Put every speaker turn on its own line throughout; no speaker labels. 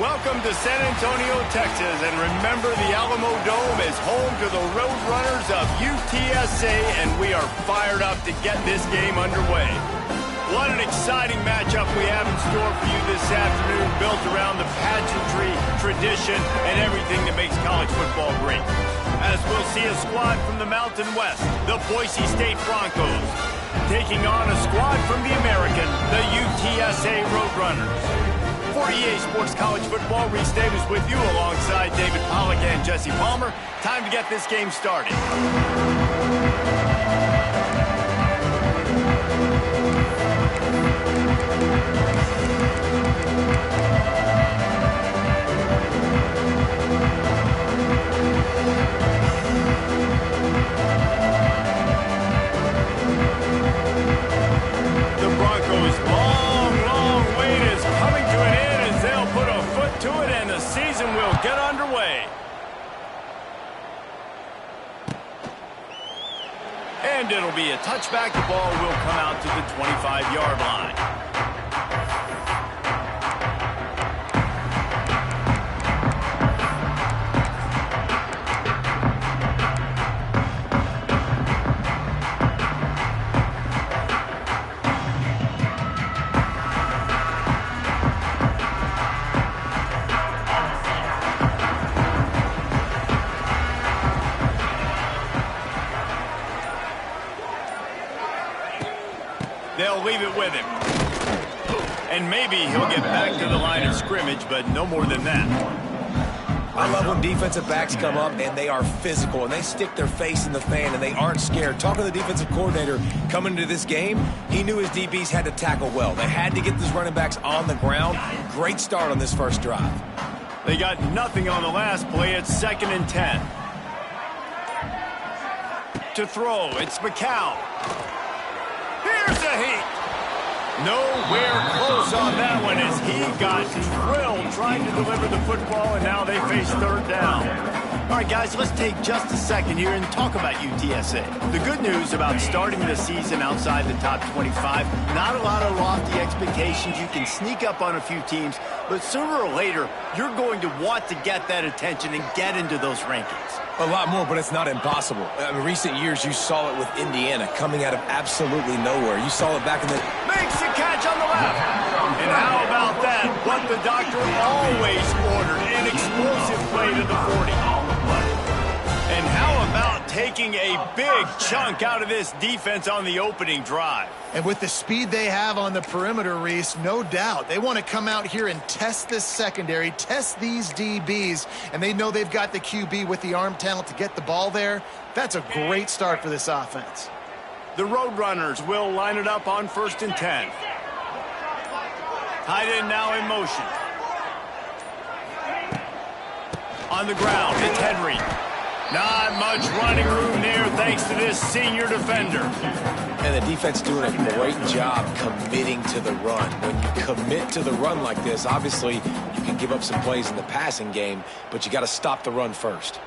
Welcome to San Antonio, Texas, and remember the Alamo Dome is home to the Roadrunners of UTSA, and we are fired up to get this game underway. What an exciting matchup we have in store for you this afternoon, built around the pageantry, tradition, and everything that makes college football great. As we'll see a squad from the Mountain West, the Boise State Broncos, taking on a squad from the American, the UTSA Roadrunners. For EA Sports College Football, Reese Davis with you alongside David Pollack and Jesse Palmer. Time to get this game started. The Broncos' long wait is coming to an end as they'll put a foot to it and the season will get underway. And it'll be a touchback. The ball will come out to the 25-yard line. They'll leave it with him. And maybe he'll get back to the line of scrimmage, but no more than that.
I love when defensive backs come up and they are physical and they stick their face in the fan and they aren't scared. Talking to the defensive coordinator coming into this game, he knew his DBs had to tackle well. They had to get these running backs on the ground. Great start on this first drive.
They got nothing on the last play. It's 2nd and 10. To throw, it's McCown. Here's a heat. Nowhere close on that one as he got drilled trying to deliver the football, and now they face 3rd down. All right, guys, let's take just a second here and talk about UTSA. The good news about starting the season outside the top 25, not a lot of lofty expectations. You can sneak up on a few teams, but sooner or later, you're going to want to get that attention and get into those rankings.
A lot more, but it's not impossible. In recent years, you saw it with Indiana coming out of absolutely nowhere. You saw it back in the...
Makes the catch on the left. And how about that? What the doctor always ordered, an explosive play to the 40. taking a big chunk out of this defense on the opening drive.
And with the speed they have on the perimeter, Reese, no doubt, they want to come out here and test this secondary, test these DBs, and they know they've got the QB with the arm talent to get the ball there. That's a great start for this offense.
The Roadrunners will line it up on 1st and 10. Tight end now in motion. On the ground, it's Henry. Not much running room there thanks to this senior defender.
And the defense doing a great job committing to the run. When you commit to the run like this, obviously you can give up some plays in the passing game, but you got to stop the run first.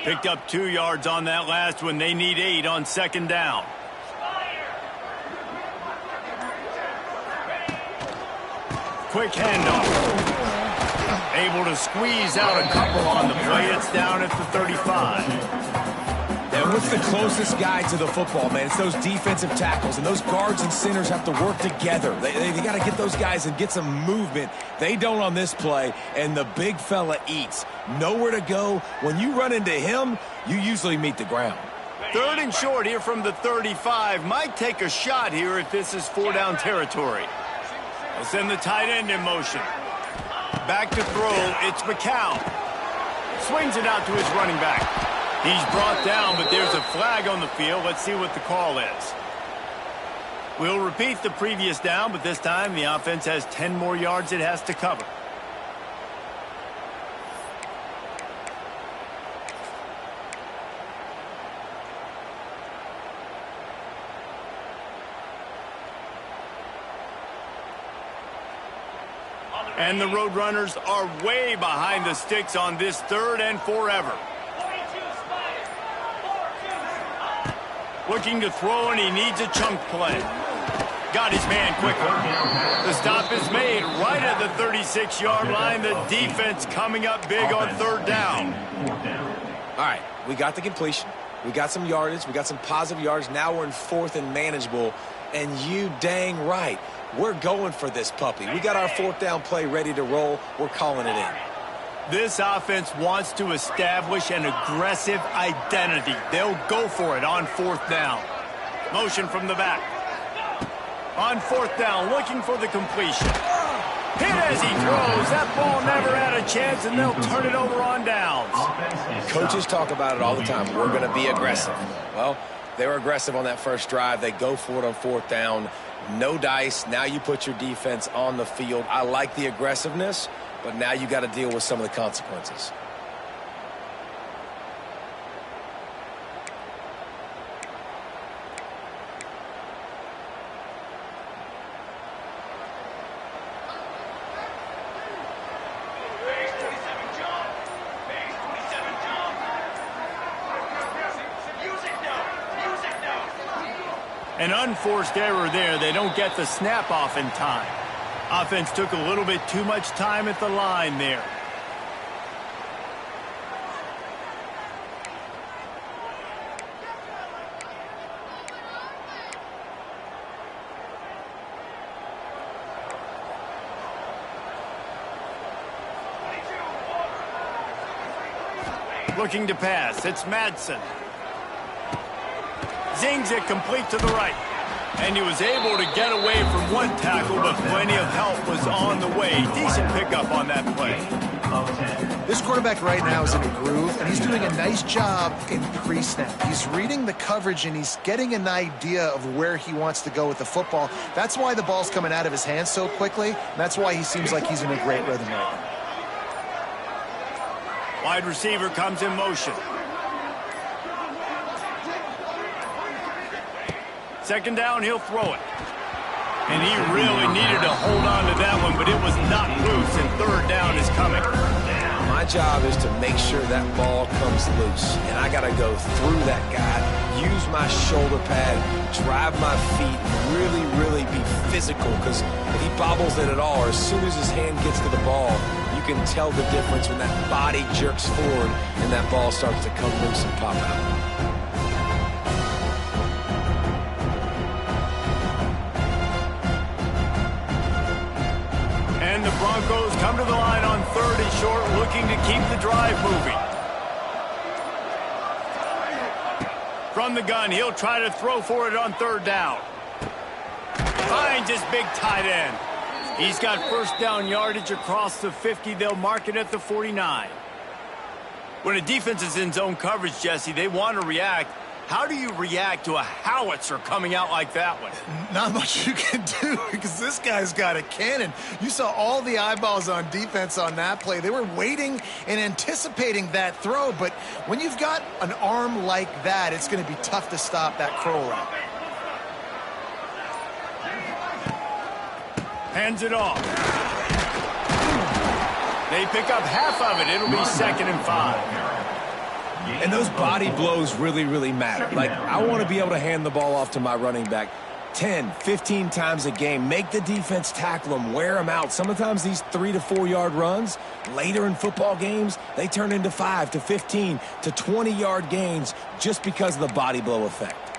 Picked up 2 yards on that last one. They need 8 on 2nd down. Quick handoff. Able to squeeze out a couple on the play. It's down at the 35.
And what's the closest guy to the football, man? It's those defensive tackles, and those guards and centers have to work together. They got to get those guys and get some movement. They don't on this play, and the big fella eats. Nowhere to go. When you run into him, you usually meet the ground.
3rd and short here from the 35. Might take a shot here if this is 4-down territory. They'll send the tight end in motion. Back to throw, it's McCown. Swings it out to his running back. He's brought down, but there's a flag on the field. Let's see what the call is. We'll repeat the previous down, but this time the offense has 10 more yards it has to cover. And the Roadrunners are way behind the sticks on this 3rd and forever. Looking to throw, and he needs a chunk play. Got his man quickly. The stop is made right at the 36-yard line. The defense coming up big on 3rd down.
All right, we got the completion. We got some yardage. We got some positive yards. Now we're in 4th and manageable. And you dang right. We're going for this puppy. We got our 4th down play ready to roll. We're calling it in.
This offense wants to establish an aggressive identity. They'll go for it on 4th down. Motion from the back. On 4th down, looking for the completion. Hit as he throws. That ball never had a chance, and they'll turn it over on downs.
Coaches talk about it all the time. We're going to be aggressive. Well, they were aggressive on that first drive. They go for it on 4th down. No dice. Now you put your defense on the field. I like the aggressiveness, but now you got to deal with some of the consequences.
An unforced error there. They don't get the snap off in time. Offense took a little bit too much time at the line there. Looking to pass. It's Madsen. Zings it complete to the right. And he was able to get away from one tackle, but plenty of help was on the way. Decent pickup on that play.
This quarterback right now is in a groove, and he's doing a nice job in pre-snap. He's reading the coverage, and he's getting an idea of where he wants to go with the football. That's why the ball's coming out of his hands so quickly, and that's why he seems like he's in a great rhythm right now.
Wide receiver comes in motion. 2nd down, he'll throw it. And he really needed to hold on to that one, but it was not loose, and 3rd down is coming.
My job is to make sure that ball comes loose, and I got to go through that guy, use my shoulder pad, drive my feet, really, really be physical, because if he bobbles it at all, or as soon as his hand gets to the ball, you can tell the difference when that body jerks forward and that ball starts to come loose and pop out.
And the Broncos come to the line on 3rd and short, looking to keep the drive moving. From the gun, he'll try to throw for it on third down. Finds his big tight end. He's got first down yardage across the 50. They'll mark it at the 49. When a defense is in zone coverage, Jesse, they want to react. How do you react to a howitzer coming out like that one?
Not much you can do because this guy's got a cannon. You saw all the eyeballs on defense on that play. They were waiting and anticipating that throw, but when you've got an arm like that, it's going to be tough to stop that crow route.
Hands it off. They pick up half of it. It'll be 2nd and 5.
And those body blows really, really matter. Like, I want to be able to hand the ball off to my running back 10, 15 times a game. Make the defense tackle them, wear them out. Sometimes these 3 to 4 yard runs, later in football games, they turn into 5 to 15 to 20 yard gains just because of the body blow effect.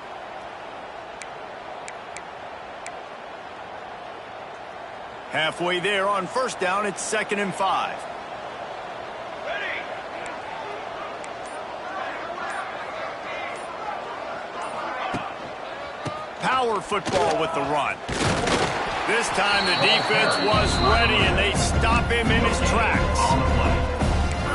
Halfway there on first down, it's 2nd and 5. Power football with the run. This time the defense was ready, and they stop him in his tracks.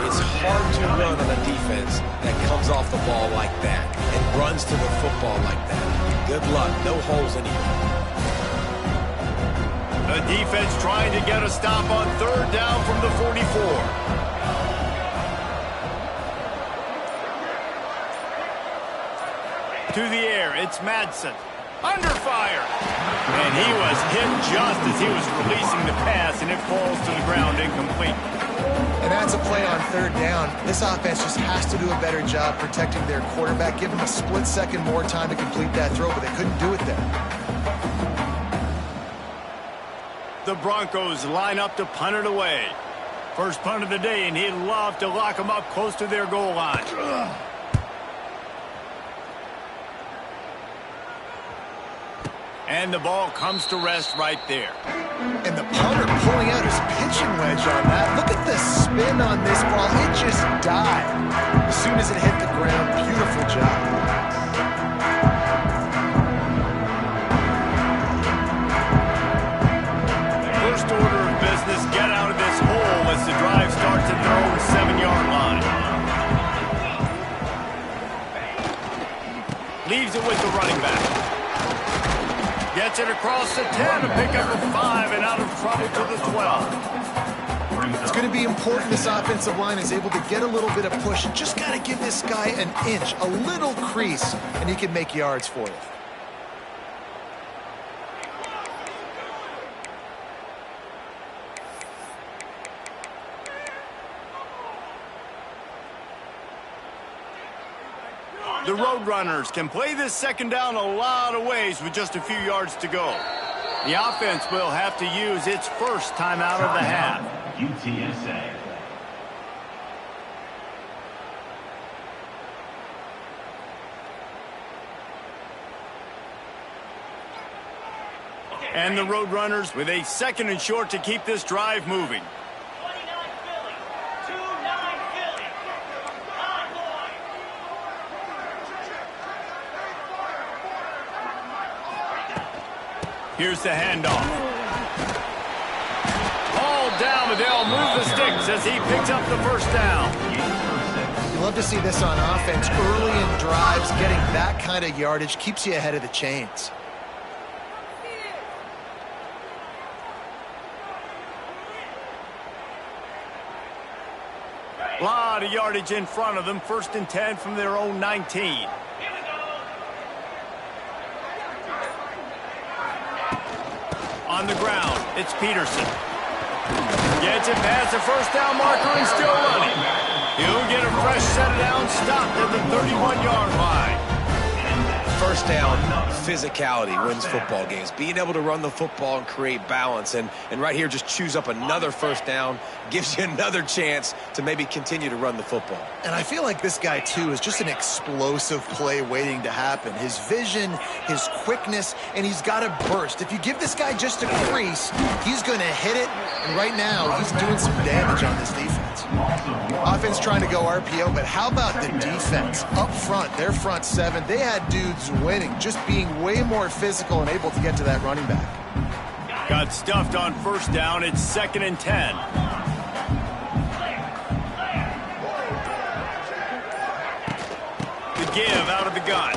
It's hard to run on a defense that comes off the ball like that and runs to the football like that. Good luck. No holes anywhere.
The defense trying to get a stop on third down from the 44. To the air, it's Madsen. Under fire. And he was hit just as he was releasing the pass, and it falls to the ground incomplete.
And that's a play on third down. This offense just has to do a better job protecting their quarterback. Give them a split second more time to complete that throw, but they couldn't do it there.
The Broncos line up to punt it away. First punt of the day, and he'd love to lock them up close to their goal line. And the ball comes to rest right there.
And the punter pulling out his pitching wedge on that. Look at the spin on this ball. It just died as soon as it hit the ground. Beautiful job.
First order of business, get out of this hole as the drive starts at their own 7-yard line. Leaves it with the running back. Gets it across the 10 to pick up a 5 and out of trouble to the 12.
It's going to be important this offensive line is able to get a little bit of push. Just got to give this guy an inch, a little crease, and he can make yards for you.
The Roadrunners can play this second down a lot of ways with just a few yards to go. The offense will have to use its first timeout of the half.
UTSA.
And the Roadrunners with a 2nd and short to keep this drive moving. Here's the handoff. All down, but they'll move the sticks as he picks up the first down.
You love to see this on offense. Early in drives, getting that kind of yardage keeps you ahead of the chains.
A lot of yardage in front of them. 1st and 10 from their own 19. On the ground, it's Peterson. Gets it past the first down marker and still running. He'll get a fresh set down, stopped at the 31-yard line.
First down, physicality wins football games. Being able to run the football and create balance. And right here, just choose up another first down, gives you another chance to maybe continue to run the football.
And I feel like this guy, too, is just an explosive play waiting to happen. His vision, his quickness, and he's got a burst. If you give this guy just a crease, he's going to hit it. And right now, he's doing some damage on this defense. offense. Offense trying to go RPO, but how about the defense? Up front, their front seven, they had dudes winning, just being way more physical and able to get to that running back.
Got stuffed on first down. It's 2nd and 10. The give out of the gun.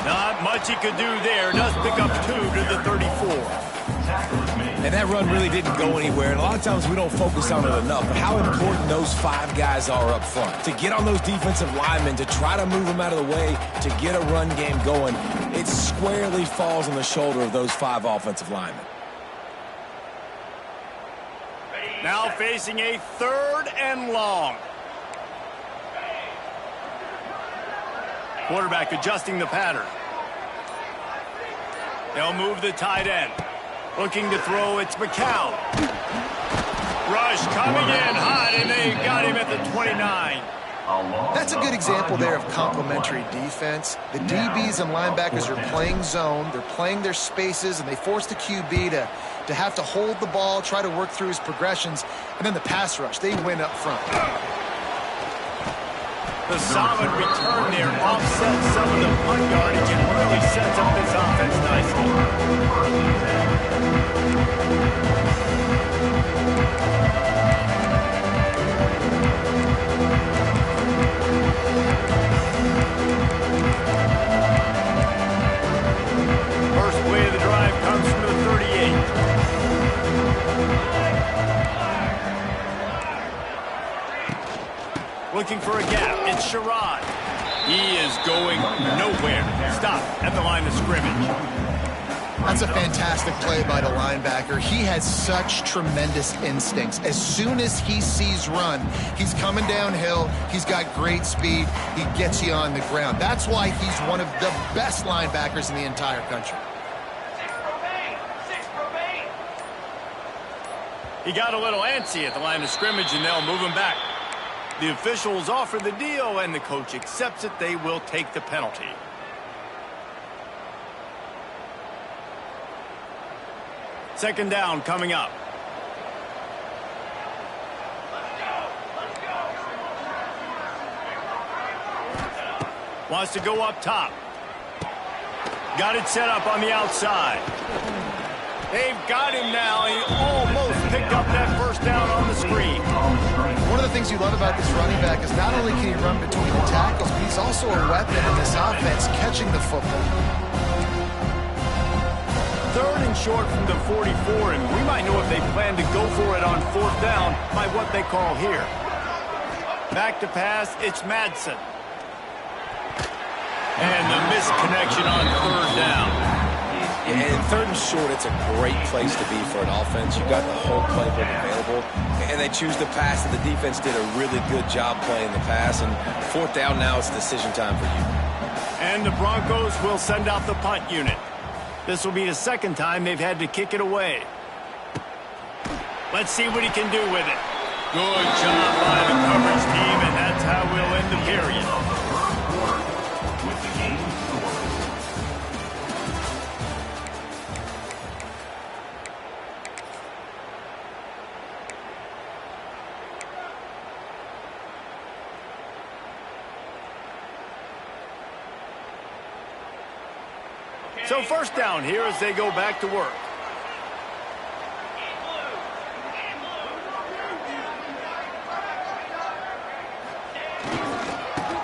Not much he could do there. Does pick up 2 to the 34.
And that run really didn't go anywhere. And a lot of times we don't focus on it enough. But how important those 5 guys are up front. To get on those defensive linemen, to try to move them out of the way, to get a run game going, it squarely falls on the shoulder of those 5 offensive linemen.
Now facing a 3rd and long. Quarterback adjusting the pattern. They'll move the tight end. Looking to throw, it's McCown. Rush coming in hot, and they got him at the 29.
That's a good example there of complementary defense. The DBs and linebackers are playing zone, they're playing their spaces, and they force the QB to have to hold the ball, try to work through his progressions, and then the pass rush, they win up front.
The solid return there offsets some of the punt yardage and really sets up this offense nicely. First play of the drive comes from the 38. Looking for a gap. It's Sherrod. He is going nowhere. Stop at the line of scrimmage.
That's a fantastic play by the linebacker. He has such tremendous instincts. As soon as he sees run, he's coming downhill. He's got great speed. He gets you on the ground. That's why he's one of the best linebackers in the entire country.
He got a little antsy at the line of scrimmage, and they'll move him back. The officials offer the deal, and the coach accepts it. They will take the penalty. Second down coming up. Wants to go up top. Got it set up on the outside. They've got him now. He almost picked up that first down on the screen.
One of the things you love about this running back is not only can he run between the tackles, but he's also a weapon in this offense catching the football.
3rd and short from the 44, and we might know if they plan to go for it on 4th down by what they call here. Back to pass, it's Madsen. And the misconnection on 3rd down.
Yeah, and 3rd and short, it's a great place to be for an offense. You've got the whole playbook available, and they choose to pass, and the defense did a really good job playing the pass. And 4th down now, it's decision time for you.
And the Broncos will send out the punt unit. This will be the 2nd time they've had to kick it away. Let's see what he can do with it. Good job by the coverage team, and that's how we'll end the period. So 1st down here as they go back to work.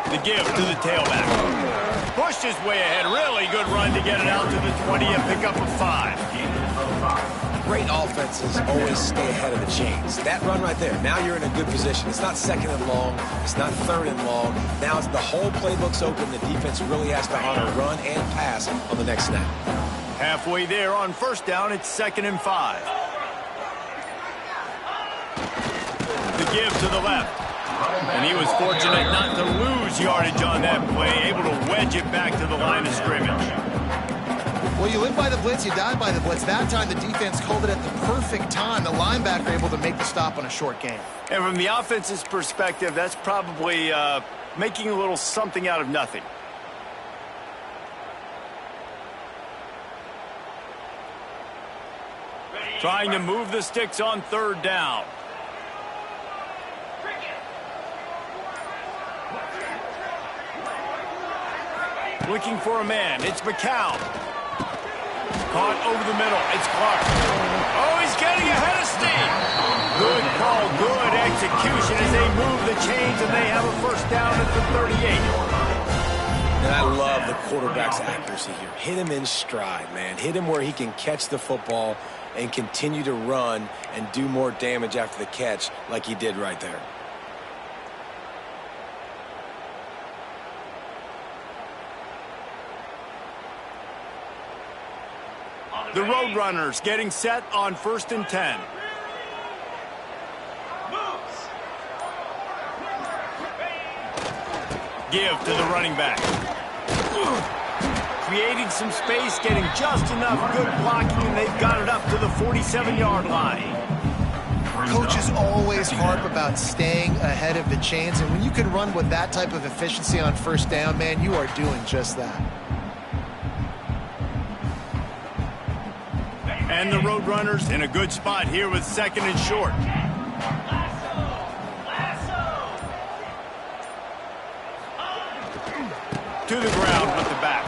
The give to the tailback. Pushed his way ahead. Really good run to get it out to the 20 and pick up a 5.
Great offenses always stay ahead of the chains. That run right there, now you're in a good position. It's not 2nd and long. It's not 3rd and long. Now it's the whole playbook's open. The defense really has to honor run and pass on the next snap.
Halfway there on 1st down, it's 2nd and 5. The give to the left. And he was fortunate not to lose yardage on that play, able to wedge it back to the line of scrimmage.
Well, you live by the blitz, you die by the blitz. That time the defense called it at the perfect time. The linebacker able to make the stop on a short gain.
And from the offense's perspective, that's probably making a little something out of nothing. Trying to move the sticks on 3rd down. Looking for a man. It's McCown. Caught over the middle. It's Clark. Oh, he's getting ahead of steam. Good call, good execution as they move the chains, and they have a first down at the 38.
And I love the quarterback's accuracy here. Hit him in stride, man. Hit him where he can catch the football and continue to run and do more damage after the catch like he did right there.
The Roadrunners getting set on 1st and 10. Give to the running back. Creating some space, getting just enough good blocking, and they've got it up to the 47-yard line.
Coaches always harp about staying ahead of the chains, and when you can run with that type of efficiency on 1st down, man, you are doing just that.
And the Roadrunners in a good spot here with 2nd and short. To the ground with the back.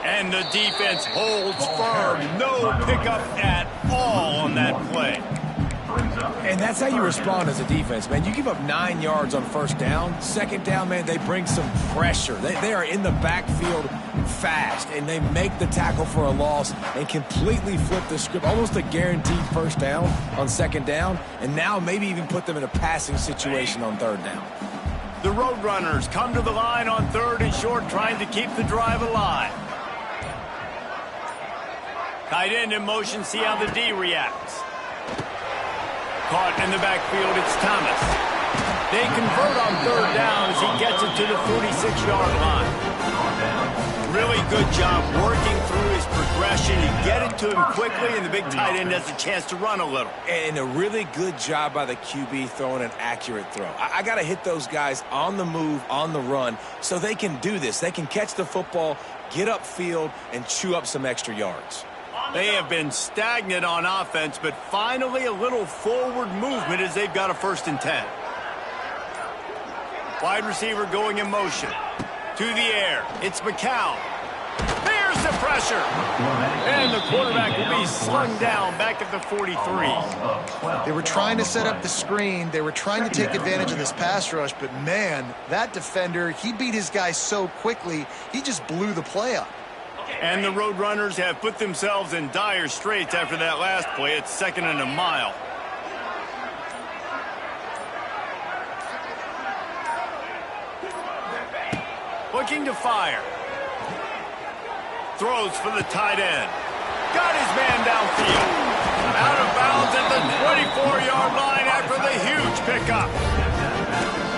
And the defense holds firm. No pickup at all on that play.
And that's how you respond as a defense, man. You give up 9 yards on 1st down. 2nd down, man, they bring some pressure. They are in the backfield fast, and they make the tackle for a loss and completely flip the script. Almost a guaranteed 1st down on 2nd down, and now maybe even put them in a passing situation on 3rd down.
The Roadrunners come to the line on 3rd and short, trying to keep the drive alive. Tight end in motion, see how the D reacts. Caught in the backfield, it's Thomas. They convert on 3rd down as he gets it to the 46-yard line. Really good job working through his progression. You get it to him quickly, and the big tight end has a chance to run a little.
And a really good job by the QB throwing an accurate throw. I got to hit those guys on the move, on the run, so they can do this. They can catch the football, get upfield, and chew up some extra yards.
They have been stagnant on offense, but finally a little forward movement as they've got a 1st and 10. Wide receiver going in motion. To the air. It's McCown. There's the pressure. And the quarterback will be slung down back at the 43.
They were trying to set up the screen. They were trying to take advantage of this pass rush, but man, that defender, he beat his guy so quickly, he just blew the play up.
And the Roadrunners have put themselves in dire straits after that last play. It's 2nd and a mile. Looking to fire. Throws for the tight end. Got his man downfield. Out of bounds at the 24-yard line after the huge pickup.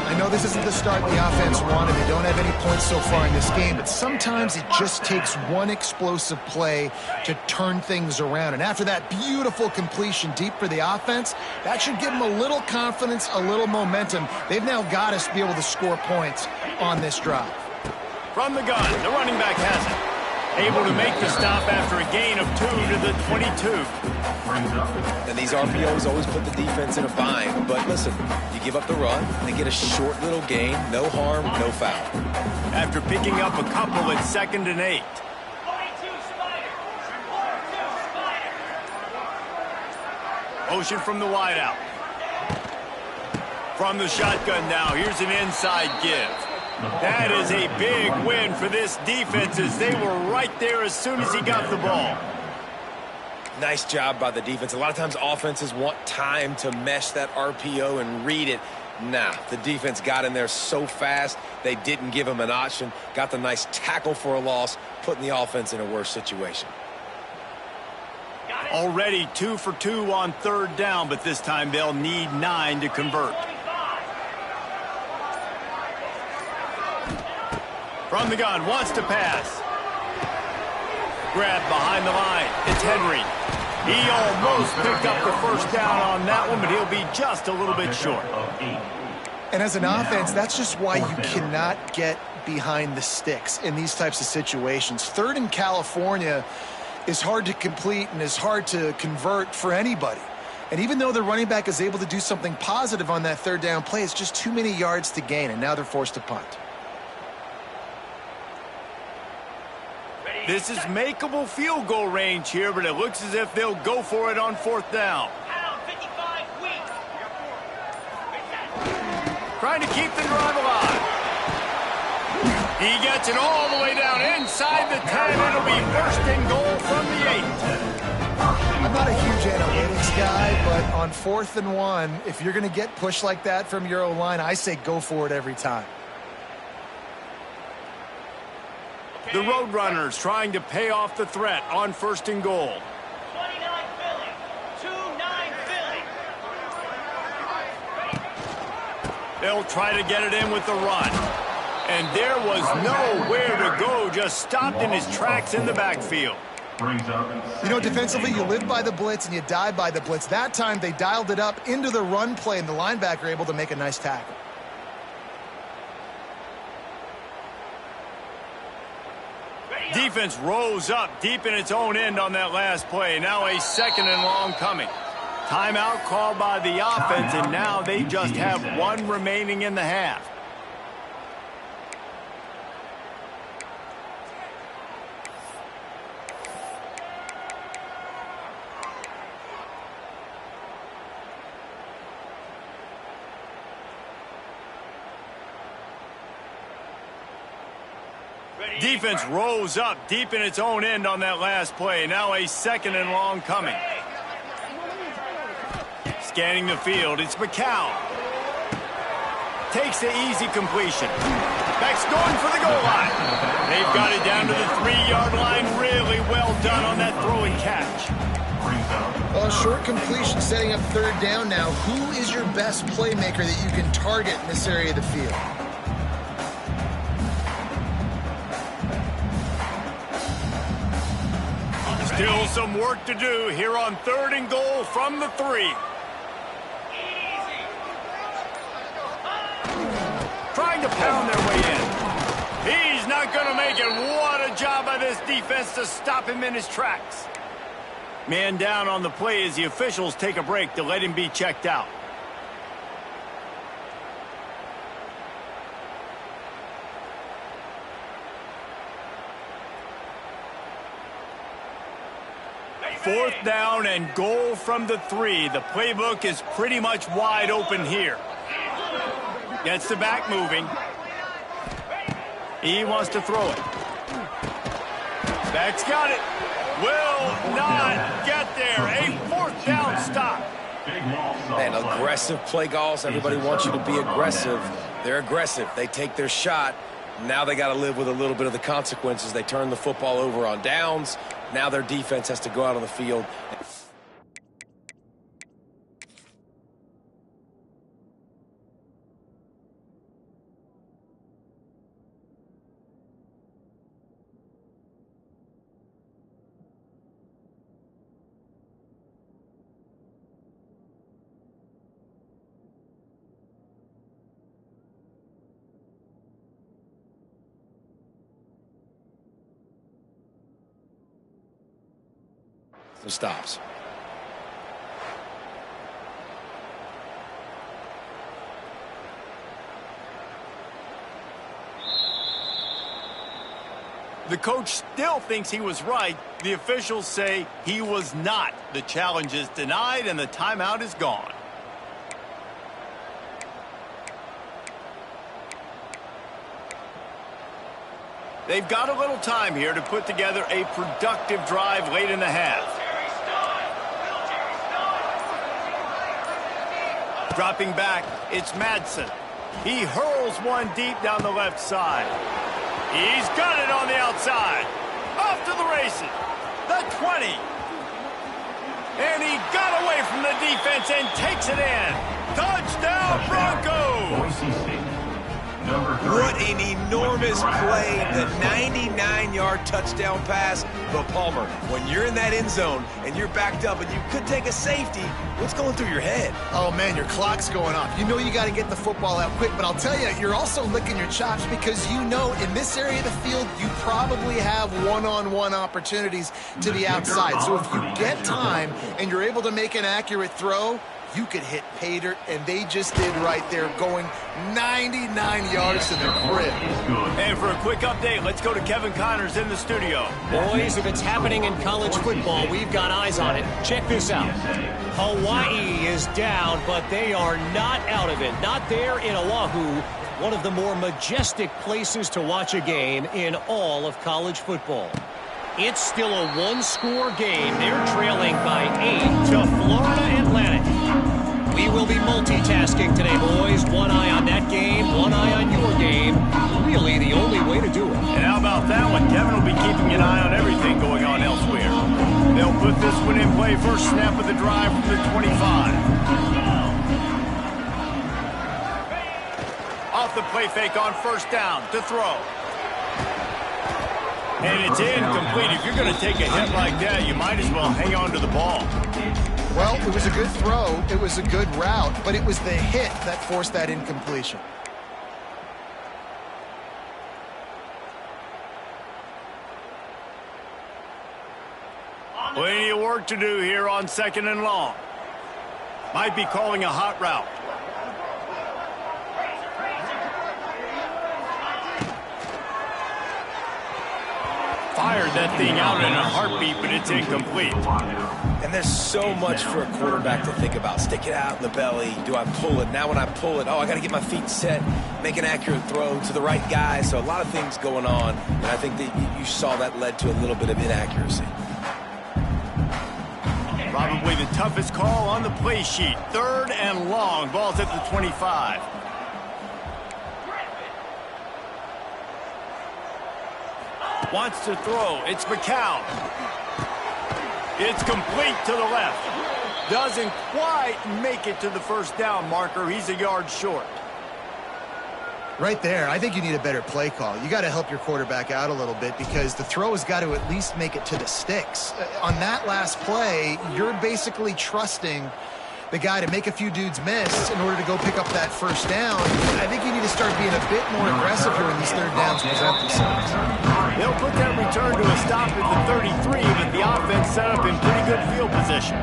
I know this isn't the start the offense wanted. They don't have any points so far in this game, but sometimes it just takes one explosive play to turn things around. And after that beautiful completion deep for the offense, that should give them a little confidence, a little momentum. They've now got us to be able to score points on this drive.
From the gun, the running back has it. Able to make the stop after a gain of 2 to the 22.
And these RPOs always put the defense in a bind. But listen, you give up the run, they get a short little gain, no harm, no foul.
After picking up a couple, it's 2nd and 8. Motion from the wideout. From the shotgun now, here's an inside give. That is a big win for this defense as they were right there as soon as he got the ball.
Nice job by the defense. A lot of times offenses want time to mesh that RPO and read it. Nah, the defense got in there so fast, they didn't give him an option. Got the nice tackle for a loss, putting the offense in a worse situation.
Already 2 for 2 on 3rd down, but this time they'll need 9 to convert. From the gun, wants to pass. Grab behind the line. It's Henry. He almost picked up the 1st down on that one, but he'll be just a little bit short.
And as an offense, that's just why you cannot get behind the sticks in these types of situations. 3rd in California is hard to complete and is hard to convert for anybody. And even though the running back is able to do something positive on that 3rd down play, it's just too many yards to gain, and now they're forced to punt.
This is makeable field goal range here, but it looks as if they'll go for it on 4th down. Trying to keep the drive alive. He gets it all the way down inside the 10. It'll be 1st and goal from the 8.
I'm not a huge analytics guy, but on 4th and 1, if you're going to get pushed like that from your O-line, I say go for it every time.
The Roadrunners trying to pay off the threat on 1st and goal.
29 Philly. 2-9 Philly.
They'll try to get it in with the run. And there was nowhere to go, just stopped in his tracks in the backfield.
You know, defensively, you live by the blitz and you die by the blitz. That time, they dialed it up into the run play, and the linebacker able to make a nice tackle.
Defense rose up deep in its own end on that last play. Now a 2nd and long coming. Timeout called by the offense, and now they just have 1 remaining in the half. Defense rose up deep in its own end on that last play. Now a 2nd and long coming. Scanning the field, it's McCown. Takes the easy completion. Beck's going for the goal line. They've got it down to the 3-yard line. Really well done on that throw and catch.
Well, short completion setting up 3rd down now. Who is your best playmaker that you can target in this area of the field?
Still some work to do here on 3rd and goal from the 3. Trying to pound their way in. He's not going to make it. What a job by this defense to stop him in his tracks. Man down on the play as the officials take a break to let him be checked out. Fourth down and goal from the 3. The playbook is pretty much wide open here. Gets the back moving. He wants to throw it. Back's got it. Will not get there. A 4th down stop.
Man, aggressive play calls. Everybody wants you to be aggressive. They're aggressive. They take their shot. Now they got to live with a little bit of the consequences. They turn the football over on downs. Now their defense has to go out on the field. Some stops.
The coach still thinks he was right. The officials say he was not. The challenge is denied and the timeout is gone. They've got a little time here to put together a productive drive late in the half. Dropping back, it's Madsen. He hurls one deep down the left side. He's got it on the outside. Off to the races. The 20. And he got away from the defense and takes it in. Touchdown, Broncos!
What an enormous play, the 99-yard touchdown pass. But Palmer, when you're in that end zone and you're backed up and you could take a safety, what's going through your head?
Oh, man, your clock's going off. You know you got to get the football out quick, but I'll tell you, you're also licking your chops because you know in this area of the field, you probably have one-on-one opportunities to the outside. So if you get time and you're able to make an accurate throw, you could hit pay dirt, and they just did right there, going 99 yards to the crib.
And for a quick update, let's go to Kevin Connors in the studio.
Boys, if it's happening in college football, we've got eyes on it. Check this out. Hawaii is down, but they are not out of it. Not there in Oahu, one of the more majestic places to watch a game in all of college football. It's still a one-score game. They're trailing by 8 to Florida Atlantic. We will be multitasking today, boys. One eye on that game, one eye on your game. Really the only way to do it.
And how about that one? Kevin will be keeping an eye on everything going on elsewhere. They'll put this one in play. First snap of the drive from the 25. Off the play fake on first down to throw. And it's incomplete. If you're going to take a hit like that, you might as well hang on to the ball.
Well, it was a good throw. It was a good route, but it was the hit that forced that incompletion.
Plenty of work to do here on 2nd and long. Might be calling a hot route. Fired that thing out in a heartbeat, but it's incomplete.
And there's so much for a quarterback to think about. Stick it out in the belly. Do I pull it? Now when I pull it, I got to get my feet set, make an accurate throw to the right guy. So a lot of things going on, and I think that you saw that led to a little bit of inaccuracy.
Probably the toughest call on the play sheet. 3rd and long. Ball's at the 25. Wants to throw. It's McCown. It's complete to the left. Doesn't quite make it to the first down marker. He's a yard short.
Right there, I think you need a better play call. You got to help your quarterback out a little bit because the throw has got to at least make it to the sticks. On that last play, you're basically trusting the guy to make a few dudes miss in order to go pick up that first down. I think you need to start being a bit more aggressive here when these third downs present themselves.
They'll put that return to a stop at the 33, but the offense set up in pretty good field position.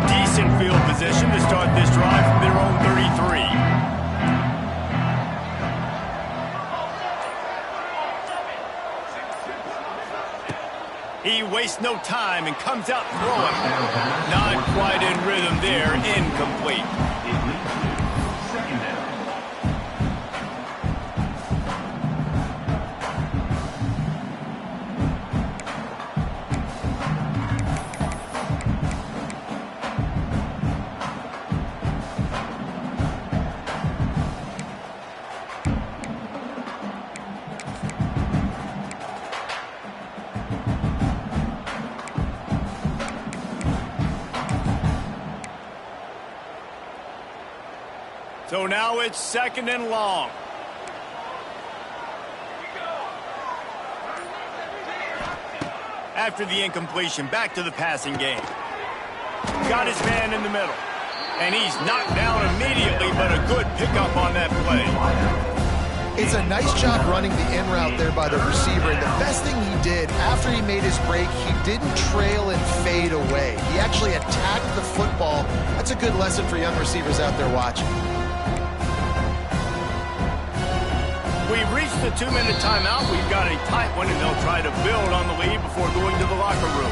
Decent field position to start this drive from their own 33. He wastes no time and comes out throwing. Not quite in rhythm there. Incomplete.
Second down.
So now it's 2nd and long. After the incompletion, back to the passing game. Got his man in the middle. And he's knocked down immediately, but a good pickup on that play.
It's a nice job running the in route there by the receiver. And the best thing he did after he made his break, he didn't trail and fade away. He actually attacked the football. That's a good lesson for young receivers out there watching.
We've reached the 2-minute timeout. We've got a tight one, and they'll try to build on the lead before going to the locker room.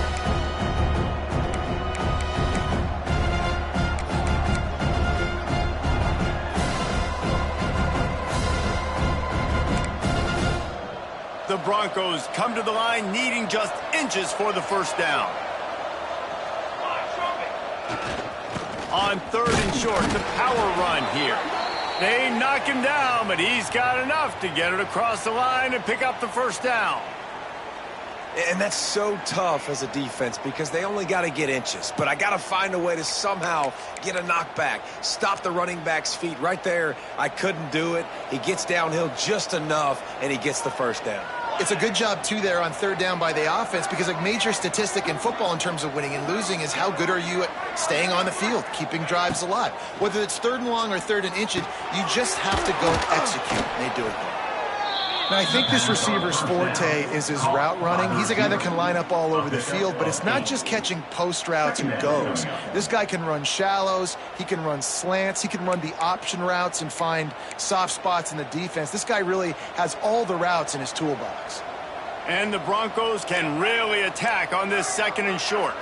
The Broncos come to the line needing just inches for the first down. On 3rd and short, the power run here. They knock him down, but he's got enough to get it across the line and pick up the first down.
And that's so tough as a defense because they only got to get inches. But I got to find a way to somehow get a knockback, stop the running back's feet right there. I couldn't do it. He gets downhill just enough, and he gets the first down.
It's a good job, too, there on third down by the offense, because a major statistic in football in terms of winning and losing is how good are you at staying on the field, keeping drives alive. Whether it's third and long or third and inches, you just have to go execute, and they do it there. Now, I think this receiver's forte is his route running. He's a guy that can line up all over the field, but it's not just catching post routes and goes. This guy can run shallows, he can run slants, he can run the option routes and find soft spots in the defense. This guy really has all the routes in his toolbox.
And the Broncos can really attack on this second and short.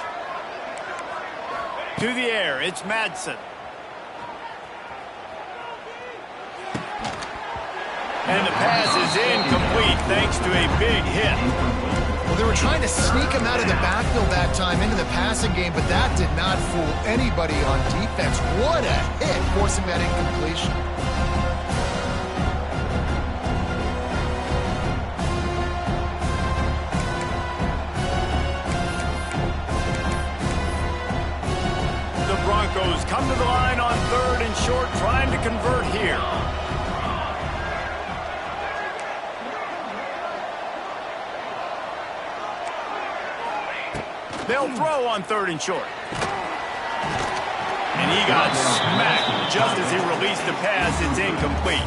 To the air, it's Madsen. And the pass is incomplete thanks to a big hit.
Well, they were trying to sneak him out of the backfield that time into the passing game, but that did not fool anybody on defense. What a hit, forcing that incompletion.
The Broncos come to the line on third and short, trying to convert here. They'll throw on third and short. And he got smacked just as he released the pass. It's incomplete.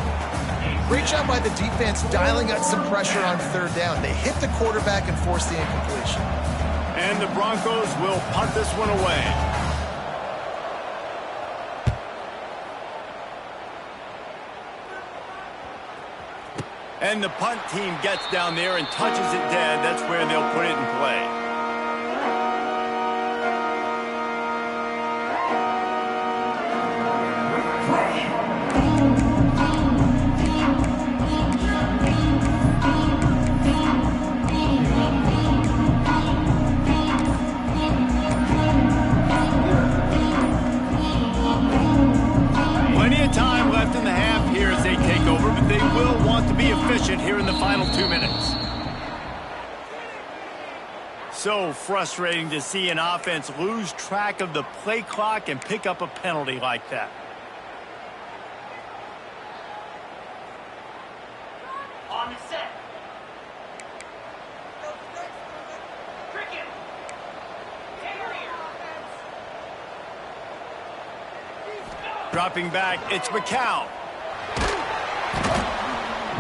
Great job by the defense dialing up some pressure on third down. They hit the quarterback and forced the incompletion.
And the Broncos will punt this one away. And the punt team gets down there and touches it dead. That's where they'll put it in play. Time left in the half here as they take over, but they will want to be efficient here in the final 2 minutes. So frustrating to see an offense lose track of the play clock and pick up a penalty like that.
On the set. Cricket.
Dropping back, it's McCown.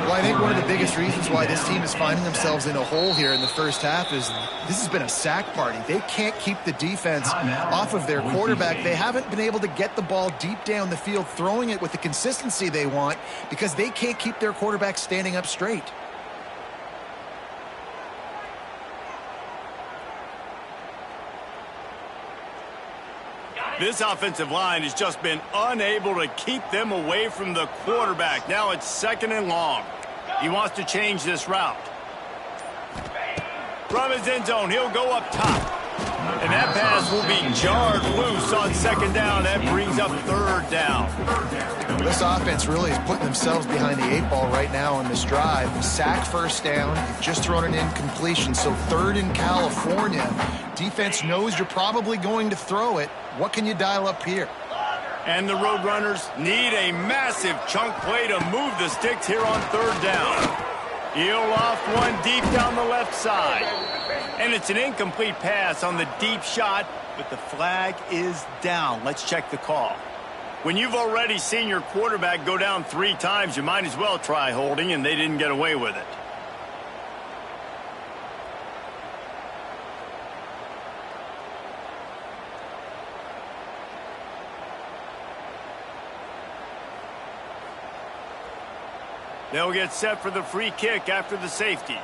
Well, I think one of the biggest reasons why this team is finding themselves in a hole here in the first half is this has been a sack party. They can't keep the defense off of their quarterback. They haven't been able to get the ball deep down the field, throwing it with the consistency they want because they can't keep their quarterback standing up straight.
This offensive line has just been unable to keep them away from the quarterback. Now it's second and long. He wants to change this route. From his end zone, he'll go up top. And that pass will be jarred loose on second down. That brings up third down.
This offense really is putting themselves behind the 8 ball right now on this drive. Sack first down, you've just thrown an incompletion, so third in California. Defense knows you're probably going to throw it. What can you dial up here?
And the Roadrunners need a massive chunk play to move the sticks here on third down. He'll loft one deep down the left side. And it's an incomplete pass on the deep shot, but the flag is down. Let's check the call. When you've already seen your quarterback go down 3 times, you might as well try holding, and they didn't get away with it. They'll get set for the free kick after the safety.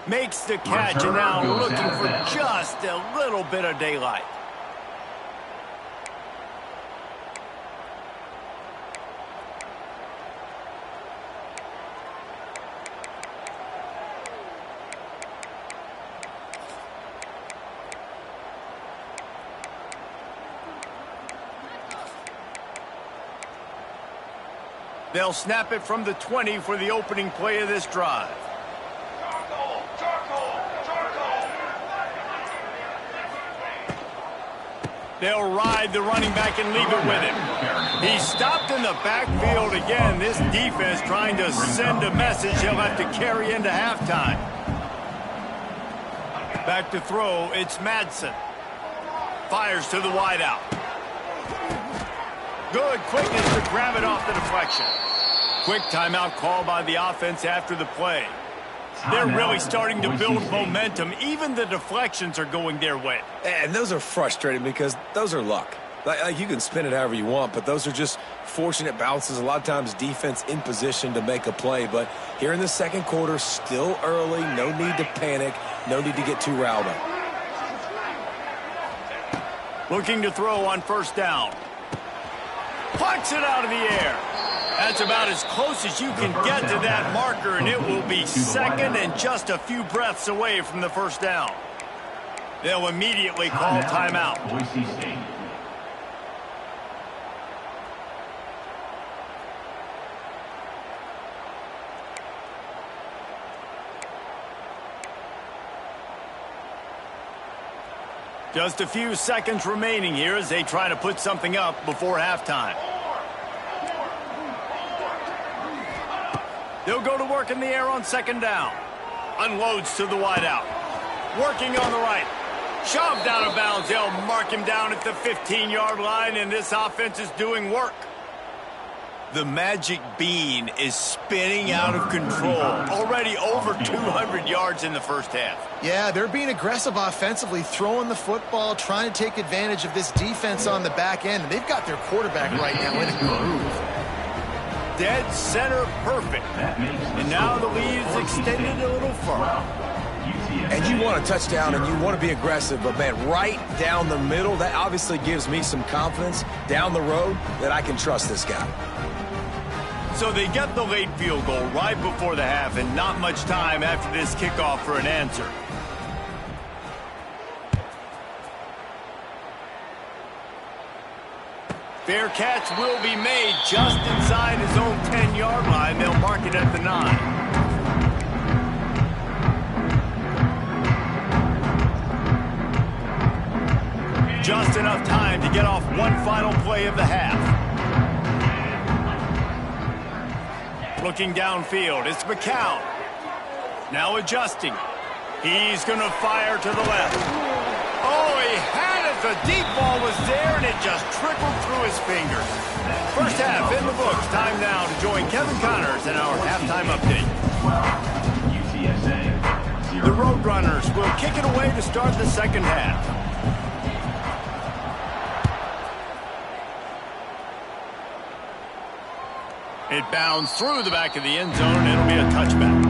Makes the catch and now looking for just a little bit of daylight. They'll snap it from the 20 for the opening play of this drive. They'll ride the running back and leave it with him. He's stopped in the backfield again. This defense trying to send a message he'll have to carry into halftime. Back to throw, it's Madsen. Fires to the wideout. Good quickness to grab it off the deflection. Quick timeout call by the offense after the play. They're really starting to build momentum. Even the deflections are going their way.
And those are frustrating because those are luck. Like you can spin it however you want, but those are just fortunate bounces. A lot of times defense in position to make a play. But here in the second quarter, still early, no need to panic, no need to get too riled up.
Looking to throw on first down. Plucks it out of the air. That's about as close as you can get to that marker, and it will be second and just a few breaths away from the first down. They'll immediately call timeout.
Boise State.
Just a few seconds remaining here as they try to put something up before halftime. They'll go to work in the air on second down. Unloads to the wideout. Working on the right. Shoved out of bounds. They'll mark him down at the 15-yard line, and this offense is doing work. The magic bean is spinning out of control. Already over 200 yards in the first half.
Yeah, they're being aggressive offensively, throwing the football, trying to take advantage of this defense on the back end. And they've got their quarterback right now in a groove.
Dead center perfect. And now the lead is extended a little further.
And you want a touchdown and you want to be aggressive, but man, right down the middle, that obviously gives me some confidence down the road that I can trust this guy.
So they get the late field goal right before the half and not much time after this kickoff for an answer. Fair catch will be made just inside his own 10-yard line. They'll mark it at the 9. Just enough time to get off one final play of the half. Looking downfield, it's McCown. Now adjusting. He's going to fire to the left. Oh, he had it. The deep ball was there, and it just trickled through his fingers. First half in the books. Time now to join Kevin Connors in our halftime update.
UTSA.
The Roadrunners will kick it away to start the second half. It bounds through the back of the end zone, and it'll be a touchback.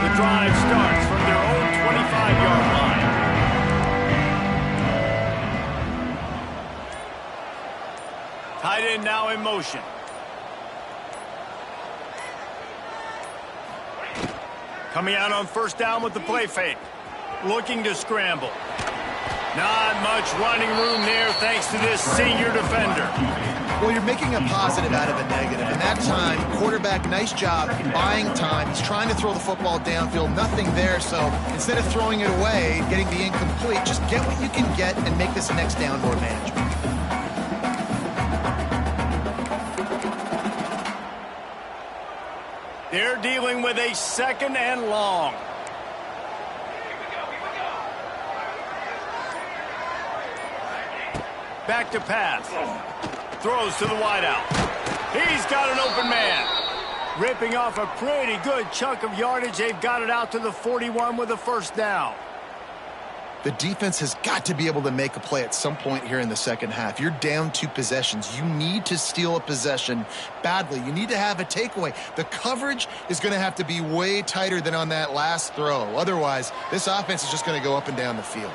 The drive starts from their own 25-yard line. Tight end now in motion. Coming out on first down with the play fake. Looking to scramble. Not much running room there thanks to this senior defender.
Well, you're making a positive out of a negative. And that time, quarterback, nice job buying time. He's trying to throw the football downfield. Nothing there. So instead of throwing it away, getting the incomplete, just get what you can get and make this next down more manageable.
They're dealing with a second and long. Back to pass. Throws to the wideout. He's got an open man. Ripping off a pretty good chunk of yardage. They've got it out to the 41 with a first down.
The defense has got to be able to make a play at some point here in the second half. You're down 2 possessions. You need to steal a possession badly. You need to have a takeaway. The coverage is going to have to be way tighter than on that last throw. Otherwise, this offense is just going to go up and down the field.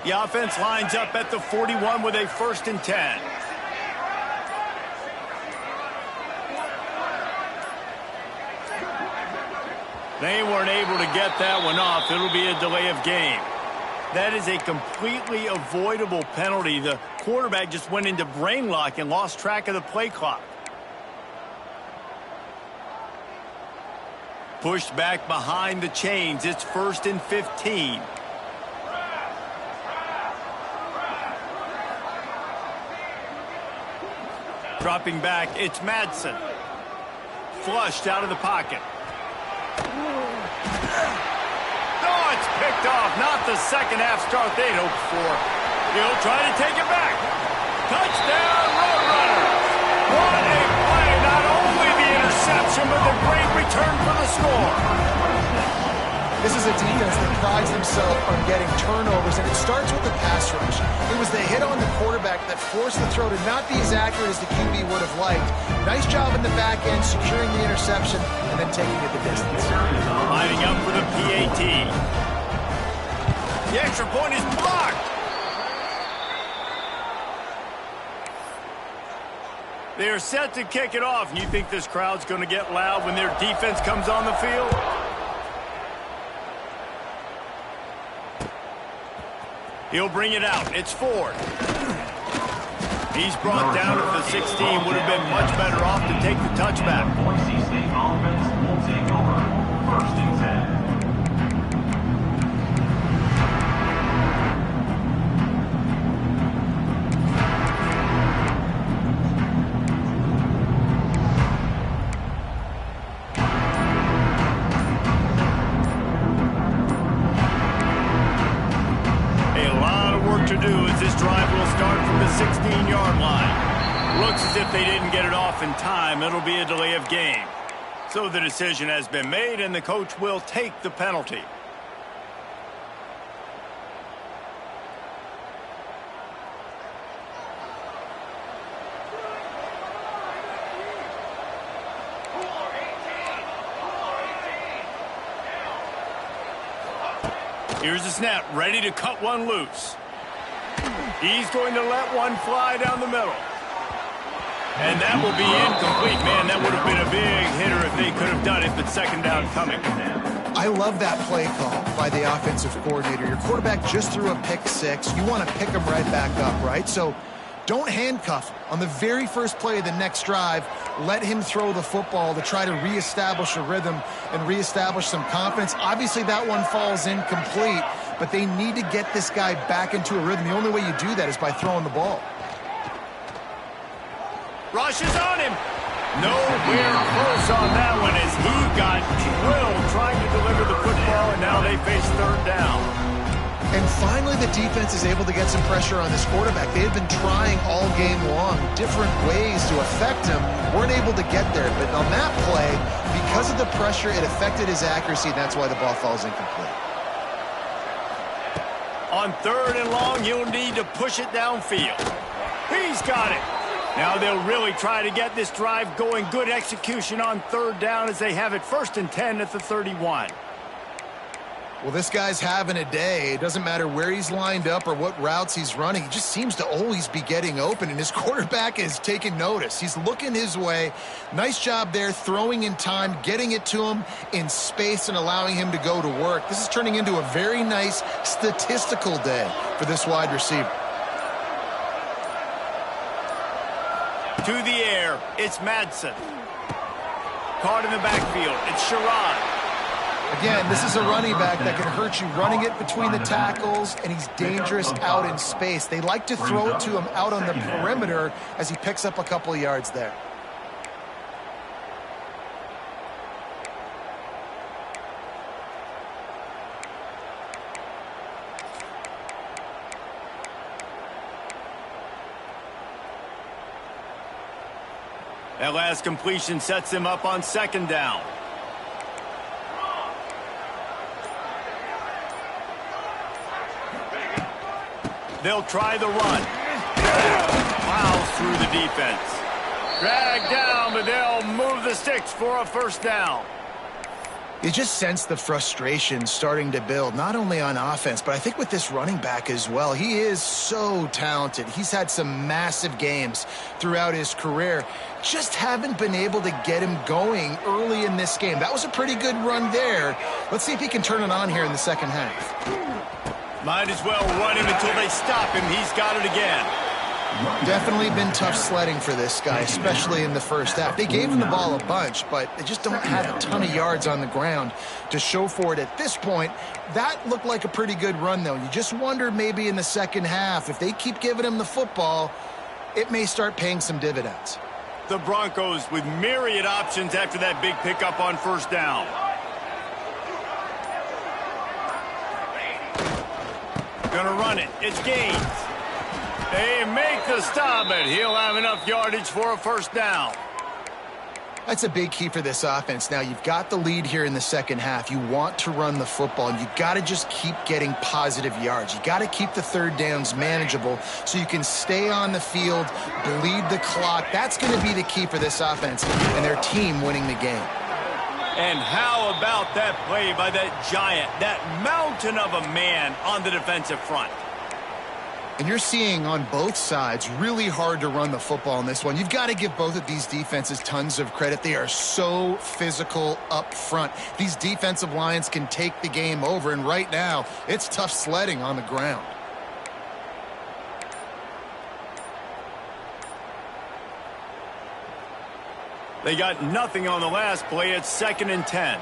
The offense lines up at the 41 with a 1st and 10. They weren't able to get that one off. It'll be a delay of game. That is a completely avoidable penalty. The quarterback just went into brain lock and lost track of the play clock. Pushed back behind the chains. It's 1st and 15. Dropping back, it's Madsen. Flushed out of the pocket. Oh, it's picked off. Not the second half start they'd hoped for. He'll try to take it back. Touchdown, Roadrunners. What a play. Not only the interception, but the great return for the score.
This is a defense that prides themselves on getting turnovers, and it starts with the pass rush. It was the hit on the quarterback that forced the throw to not be as accurate as the QB would have liked. Nice job in the back end, securing the interception, and then taking it the distance.
Lining up for the PAT. The extra point is blocked. They are set to kick it off, and you think this crowd's going to get loud when their defense comes on the field? He'll bring it out. It's Ford. He's brought down at the 16. Would have been much better off to take the touchback.
Boise State offense will take over. 1st and 10.
To do as this drive will start from the 16-yard line. Looks as if they didn't get it off in time. It'll be a delay of game. So the decision has been made, and the coach will take the penalty. Here's the snap, ready to cut one loose. He's going to let one fly down the middle. And that will be incomplete. Man, that would have been a big hitter if they could have done it, but second down coming.
I love that play call by the offensive coordinator. Your quarterback just threw a pick six. You want to pick him right back up, right? So don't handcuff him. On the very first play of the next drive, let him throw the football to try to reestablish a rhythm and reestablish some confidence. Obviously, that one falls incomplete, but they need to get this guy back into a rhythm. The only way you do that is by throwing the ball.
Rush is on him. Nowhere close on that one as he got drilled trying to deliver the football, and now they face 3rd down.
And finally, the defense is able to get some pressure on this quarterback. They had been trying all game long different ways to affect him. Weren't able to get there. But on that play, because of the pressure, it affected his accuracy, and that's why the ball falls incomplete.
On 3rd and long, you'll need to push it downfield. He's got it. Now they'll really try to get this drive going. Good execution on 3rd down as they have it 1st and 10 at the 31.
Well, this guy's having a day. It doesn't matter where he's lined up or what routes he's running. He just seems to always be getting open, and his quarterback is taking notice. He's looking his way. Nice job there, throwing in time, getting it to him in space and allowing him to go to work. This is turning into a very nice statistical day for this wide receiver.
To the air, it's Madsen. Caught in the backfield, it's Sherrod.
Again, this is a running back that can hurt you running it between the tackles, and he's dangerous out in space. They like to throw it to him out on the perimeter as he picks up a couple of yards there.
That last completion sets him up on 2nd down. They'll try the run. Plows through the defense. Dragged down, but they'll move the sticks for a 1st down.
You just sense the frustration starting to build, not only on offense, but I think with this running back as well. He is so talented. He's had some massive games throughout his career. Just haven't been able to get him going early in this game. That was a pretty good run there. Let's see if he can turn it on here in the second half.
Might as well run him until they stop him. He's got it again.
Definitely been tough sledding for this guy, especially in the first half. They gave him the ball a bunch, but they just don't have a ton of yards on the ground to show for it at this point. That looked like a pretty good run, though. You just wonder maybe in the second half, if they keep giving him the football, it may start paying some dividends.
The Broncos with myriad options after that big pickup on first down. Gonna run it. It's Gaines. They make the stop, and he'll have enough yardage for a first down.
That's a big key for this offense. Now, you've got the lead here in the second half. You want to run the football, and you got to just keep getting positive yards. You got to keep the third downs manageable so you can stay on the field, bleed the clock. That's going to be the key for this offense and their team winning the game.
And how about that play by that giant, that mountain of a man on the defensive front?
And you're seeing on both sides really hard to run the football in this one. You've got to give both of these defenses tons of credit. They are so physical up front. These defensive lines can take the game over, and right now it's tough sledding on the ground.
They got nothing on the last play. It's 2nd and 10.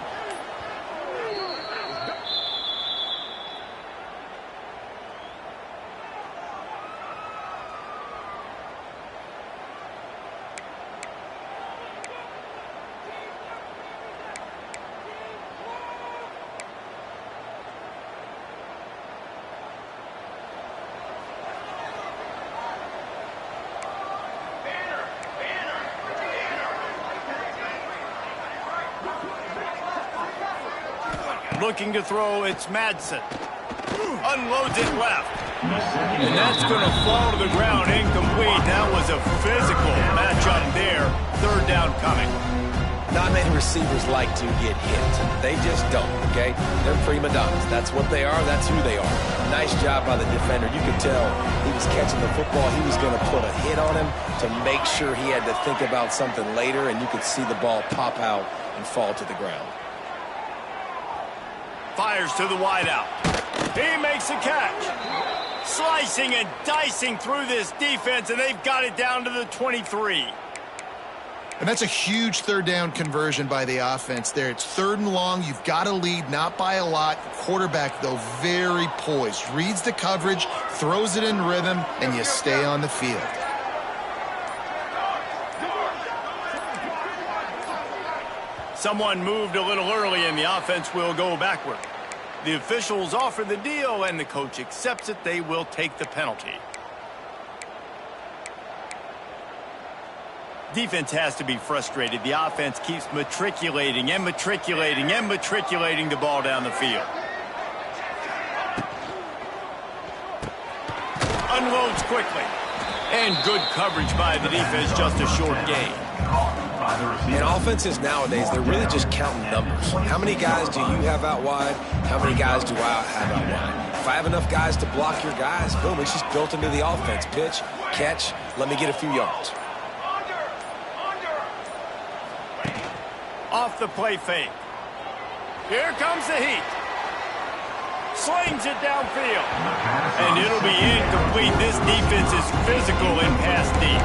Looking to throw, it's Madsen. Unloads it left. And that's going to fall to the ground, incomplete. That was a physical matchup there. Third down coming.
Not many receivers like to get hit. They just don't, okay? They're prima donnas. That's what they are. That's who they are. Nice job by the defender. You could tell he was catching the football. He was going to put a hit on him to make sure he had to think about something later, and you could see the ball pop out and fall to the ground.
Fires to the wideout. He makes a catch. Slicing and dicing through this defense, and they've got it down to the 23.
And that's a huge third down conversion by the offense there. It's 3rd and long. You've got to lead, not by a lot. Quarterback, though, very poised. Reads the coverage, throws it in rhythm, and you stay on the field.
Someone moved a little early, and the offense will go backward. The officials offer the deal, and the coach accepts it. They will take the penalty. Defense has to be frustrated. The offense keeps matriculating and matriculating and matriculating the ball down the field. Unloads quickly. And good coverage by the defense, just a short gain.
And offenses nowadays, they're really just counting numbers. How many guys do you have out wide? How many guys do I have out wide? If I have enough guys to block your guys, boom, it's just built into the offense. Pitch, catch, let me get a few yards.
Off the play fake. Here comes the heat. Slings it downfield. And it'll be incomplete. This defense is physical and pass deep.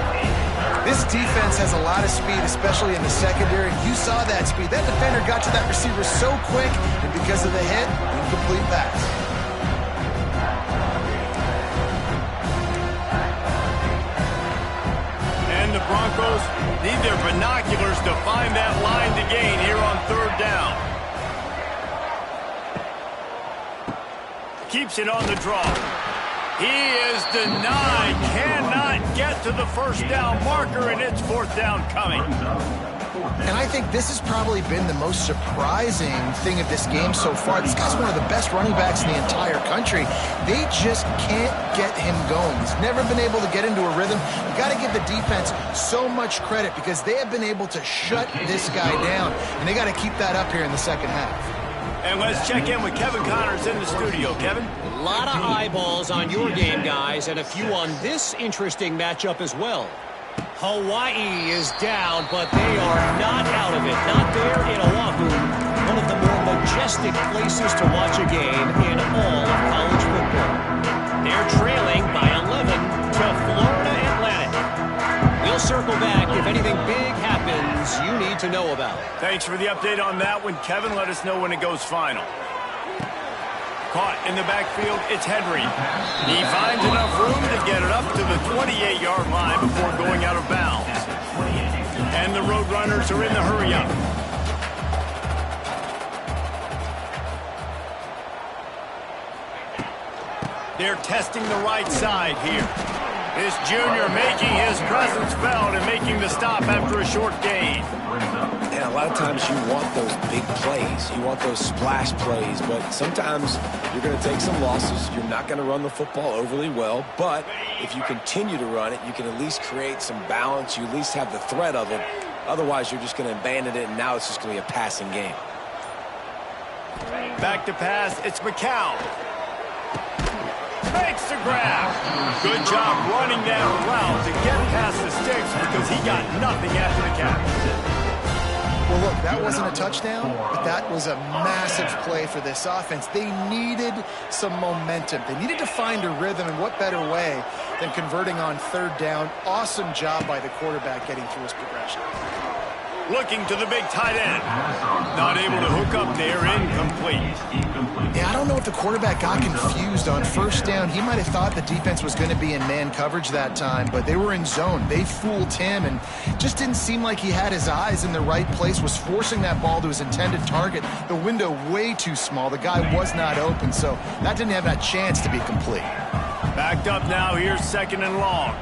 This defense has a lot of speed, especially in the secondary. You saw that speed. That defender got to that receiver so quick, and because of the hit, incomplete pass.
And the Broncos need their binoculars to find that line to gain here on 3rd down. Keeps it on the draw. He is denied. Cannot get to the first down marker, and it's 4th down coming.
And I think this has probably been the most surprising thing of this game so far. This guy's one of the best running backs in the entire country. They just can't get him going. He's never been able to get into a rhythm. You've got to give the defense so much credit because they have been able to shut this guy down, and they got to keep that up here in the second half.
And let's check in with Kevin Connors in the studio. Kevin?
A lot of eyeballs on your game, guys, and a few on this interesting matchup as well. Hawaii is down, but they are not out of it. Not there in Oahu, one of the more majestic places to watch a game in all of college football. They're trailing by 11 to Florida Atlantic. know about.
Thanks for the update on that one, Kevin. Let us know when it goes final. Caught in the backfield, it's Henry. He finds enough room to get it up to the 28-yard line before going out of bounds. And the Roadrunners are in the hurry-up. They're testing the right side here. This junior making his presence felt and making the stop after a short gain.
And a lot of times you want those big plays. You want those splash plays. But sometimes you're going to take some losses. You're not going to run the football overly well. But if you continue to run it, you can at least create some balance. You at least have the threat of it. Otherwise, you're just going to abandon it, and now it's just going to be a passing game.
Back to pass, it's McCown. Makes the grab. Good job running that route to get past the sticks because he got nothing after the catch.
Well, look, that wasn't a touchdown, but that was a massive play for this offense. They needed some momentum. They needed to find a rhythm, and what better way than converting on third down. Awesome job by the quarterback getting through his progression.
Looking to the big tight end. Not able to hook up there, incomplete.
Yeah, I don't know if the quarterback got confused on first down. He might have thought the defense was going to be in man coverage that time, but they were in zone. They fooled him and just didn't seem like he had his eyes in the right place, was forcing that ball to his intended target. The window way too small. The guy was not open, so that didn't have that chance to be complete.
Backed up now, here's 2nd and long.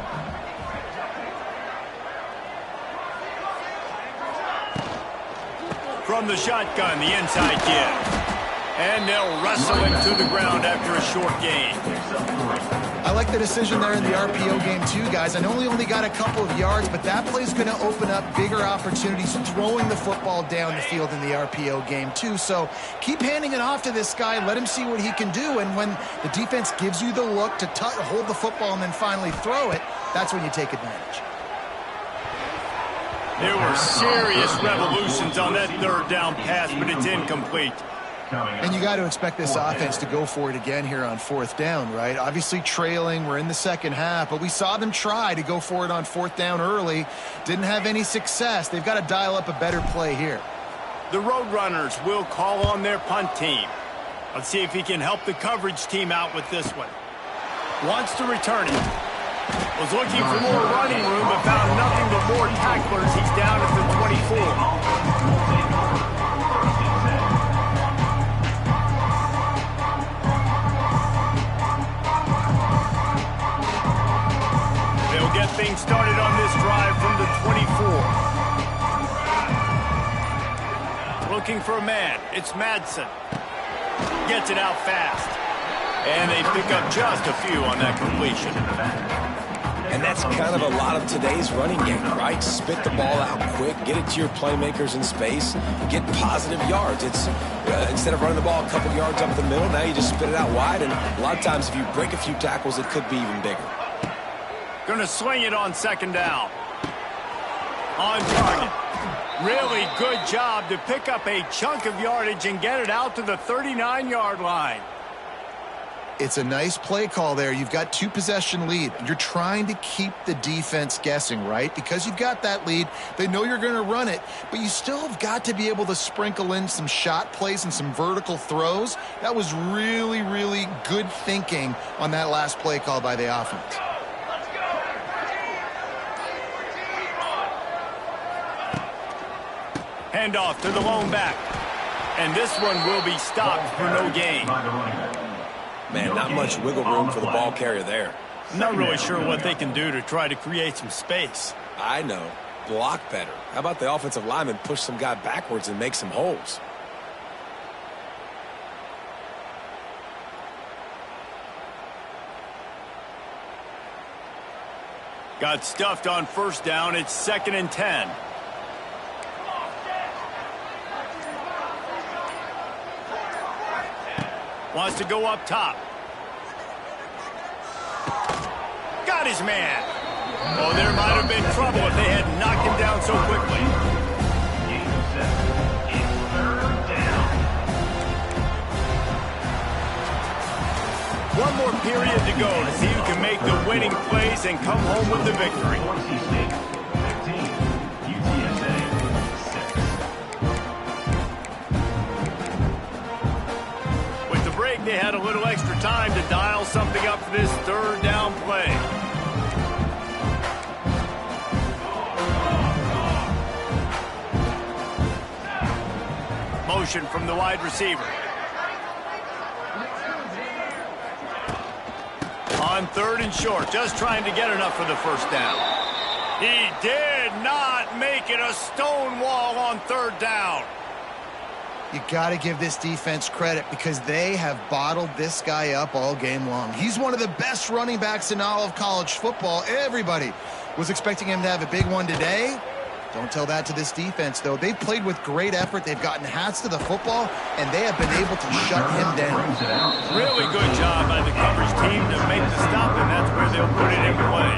From the shotgun, the inside kid. And they'll wrestle him to the ground after a short gain.
I like the decision there in the RPO game too, guys. I know he only got a couple of yards, but that play's going to open up bigger opportunities throwing the football down the field in the RPO game too. So keep handing it off to this guy. Let him see what he can do. And when the defense gives you the look to hold the football and then finally throw it, that's when you take advantage.
There were serious revolutions on that third down pass, but it's incomplete.
And you got to expect this offense to go for it again here on 4th down, right? Obviously trailing, we're in the second half, but we saw them try to go for it on 4th down early. Didn't have any success. They've got to dial up a better play here.
The Roadrunners will call on their punt team. Let's see if he can help the coverage team out with this one. Wants to return it. Was looking for more running room, but found nothing but more tacklers. He's down at the 24. They'll get things started on this drive from the 24. Looking for a man. It's Madsen. Gets it out fast. And they pick up just a few on that completion.
And that's kind of a lot of today's running game, right? Spit the ball out quick, get it to your playmakers in space, get positive yards. It's instead of running the ball a couple yards up the middle, now you just spit it out wide. And a lot of times if you break a few tackles, it could be even bigger.
Going to swing it on 2nd down. On target. Really good job to pick up a chunk of yardage and get it out to the 39-yard line.
It's a nice play call there. You've got 2-possession lead. You're trying to keep the defense guessing, right? Because you've got that lead, they know you're going to run it, but you still have got to be able to sprinkle in some shot plays and some vertical throws. That was really, really good thinking on that last play call by the offense.
Handoff to the lone back. And this one will be stopped for no gain.
Man, not much wiggle room for the ball carrier there.
I'm not really sure what they can do to try to create some space.
I know. Block better. How about the offensive lineman push some guy backwards and make some holes?
Got stuffed on 1st down. It's 2nd and 10. Wants to go up top. Got his man. Oh, there might have been trouble if they had knocked him down so quickly. One more period to go to see who can make the winning plays and come home with the victory. they had a little extra time to dial something up for this third down play. Motion from the wide receiver. On 3rd and short, just trying to get enough for the first down. He did not make it a stone wall on 3rd down.
You got to give this defense credit because they have bottled this guy up all game long. He's one of the best running backs in all of college football. Everybody was expecting him to have a big one today. Don't tell that to this defense, though. They've played with great effort. They've gotten hats to the football, and they have been able to shut him down.
Really good job by the coverage team to make the stop, and that's where they'll put it in play.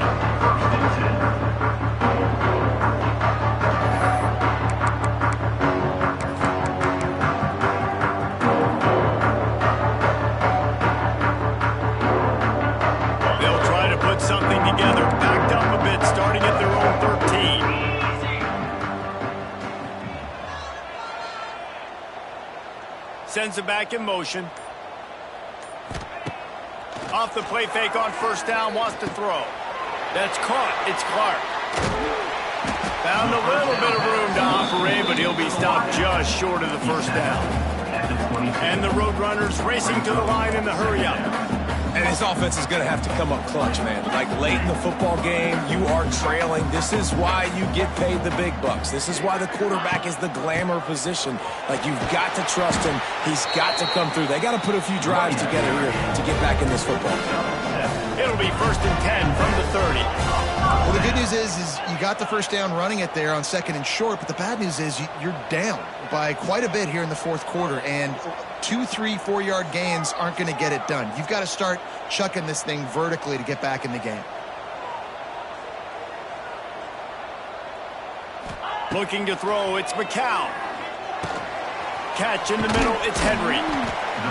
Something together, backed up a bit, starting at their own 13. Sends it back in motion. Off the play fake on 1st down, wants to throw. That's caught. It's Clark. Found a little bit of room to operate, but he'll be stopped just short of the 1st down. And the Roadrunners racing to the line in the hurry-up.
And this offense is going to have to come up clutch, man. Like late in the football game, you are trailing. This is why you get paid the big bucks. This is why the quarterback is the glamour position. Like, you've got to trust him. He's got to come through. They got to put a few drives together here to get back in this football game.
It'll be 1st and 10 from the 30.
Well, the good news is you got the 1st down running it there on 2nd and short, but the bad news is you're down by quite a bit here in the 4th quarter, and 2, 3, 4-yard gains aren't going to get it done. You've got to start chucking this thing vertically to get back in the game.
Looking to throw, it's McCown. Catch in the middle, it's Henry.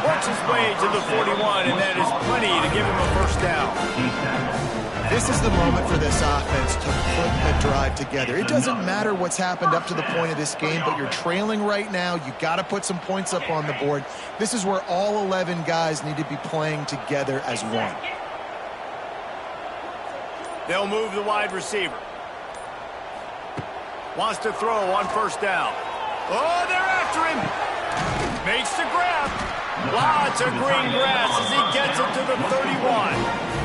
Works his way to the 41, and that is plenty to give him a 1st down.
This is the moment for this offense to put a drive together. It doesn't matter what's happened up to the point of this game, but you're trailing right now. You got to put some points up on the board. This is where all 11 guys need to be playing together as one.
They'll move the wide receiver. Wants to throw on 1st down. Oh, they're after him. Makes the grab. Lots of green grass as he gets it to the 31.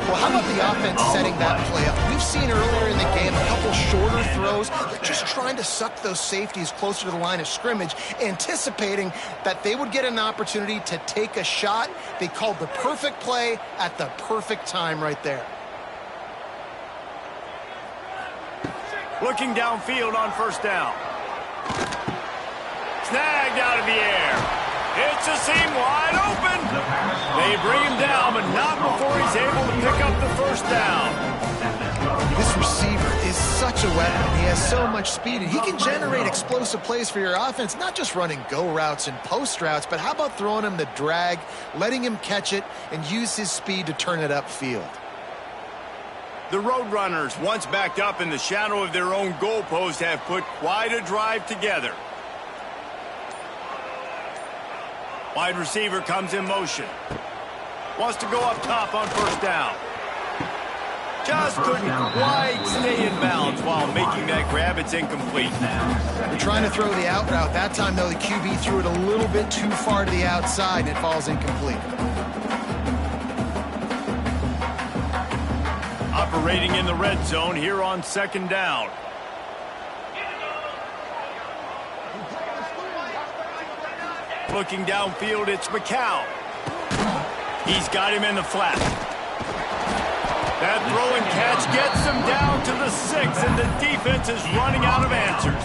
Well, how about the offense setting that play up? We've seen earlier in the game a couple shorter throws. They're just trying to suck those safeties closer to the line of scrimmage, anticipating that they would get an opportunity to take a shot. They called the perfect play at the perfect time right there.
Looking downfield on 1st down. Snagged out of the air. It's a seam wide open. They bring him down, but not before he's able to pick up the 1st down.
This receiver is such a weapon. He has so much speed, and he can generate explosive plays for your offense, not just running go routes and post routes, but how about throwing him the drag, letting him catch it, and use his speed to turn it upfield.
The Roadrunners, once backed up in the shadow of their own goalpost, have put quite a drive together. Wide receiver comes in motion. Wants to go up top on 1st down. Just couldn't quite stay in bounds while making that grab. It's incomplete.
They're trying to throw the out route. That time, though, the QB threw it a little bit too far to the outside, and it falls incomplete.
Operating in the red zone here on 2nd down. Looking downfield, it's McCown. He's got him in the flat. That throw and catch gets him down to the 6, and the defense is running out of answers.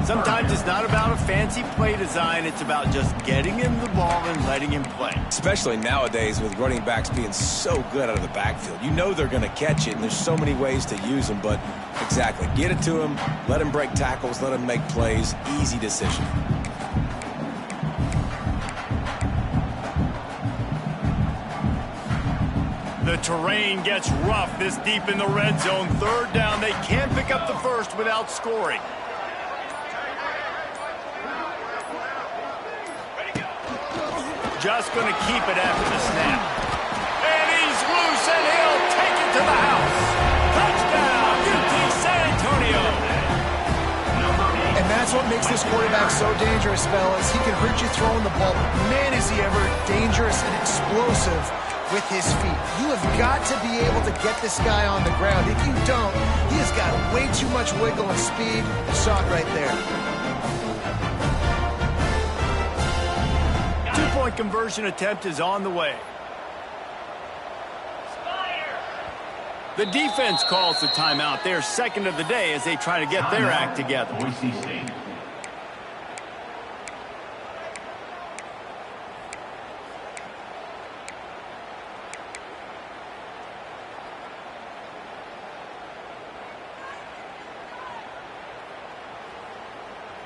Sometimes it's not about a fancy play design. It's about just getting him the ball and letting him play.
Especially nowadays with running backs being so good out of the backfield. You know they're going to catch it, and there's so many ways to use them. But exactly, get it to him, let him break tackles, let him make plays. Easy decision.
The terrain gets rough this deep in the red zone. 3rd down. They can't pick up the 1st without scoring. just going to keep it after the snap. And he's loose, and he'll take it to the house. Touchdown, UT San Antonio.
And that's what makes this quarterback so dangerous, fellas. He can hurt you throwing the ball. Man, is he ever dangerous and explosive with his feet. You have got to be able to get this guy on the ground. If you don't, he has got way too much wiggle and speed. Shot right there.
Two-point conversion attempt is on the way. The defense calls the timeout. They're second of the day as they try to get their act together.
Boise State.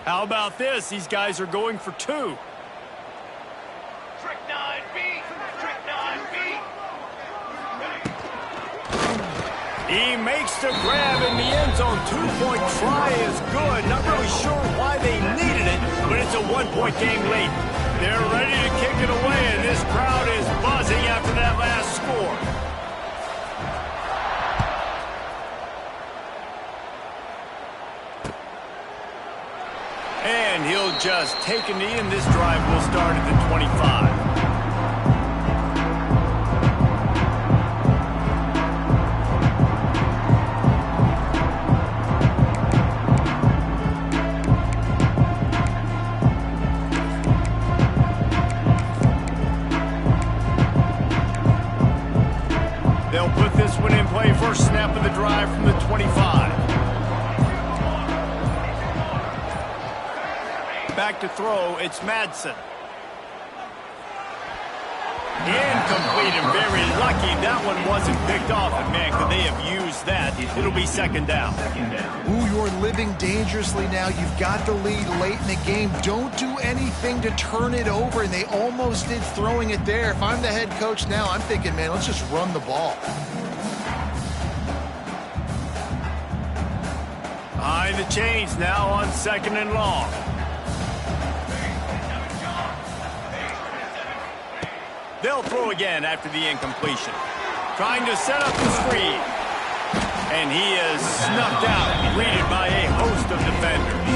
How about this? These guys are going for two.
Trick 9B. Trick 9B.
He makes the grab in the end zone. Two-point try is good. Not really sure why they needed it, but it's a one-point game late. They're ready to kick it away, and this crowd is buzzing after that last score. And he'll just take a knee, and this drive will start at the 25. They'll put this one in play. First snap of the drive from the 25. Back to throw, it's Madsen. Incomplete and very lucky that one wasn't picked off. And man, could they have used that? It'll be second down.
Ooh, you're living dangerously now. You've got the lead late in the game. Don't do anything to turn it over, and they almost did throwing it there. If I'm the head coach now, I'm thinking, man, let's just run the ball.
Behind the chains now on second and long. They'll throw again after the incompletion. Trying to set up the screen. And he is snuffed out, greeted by a host of defenders.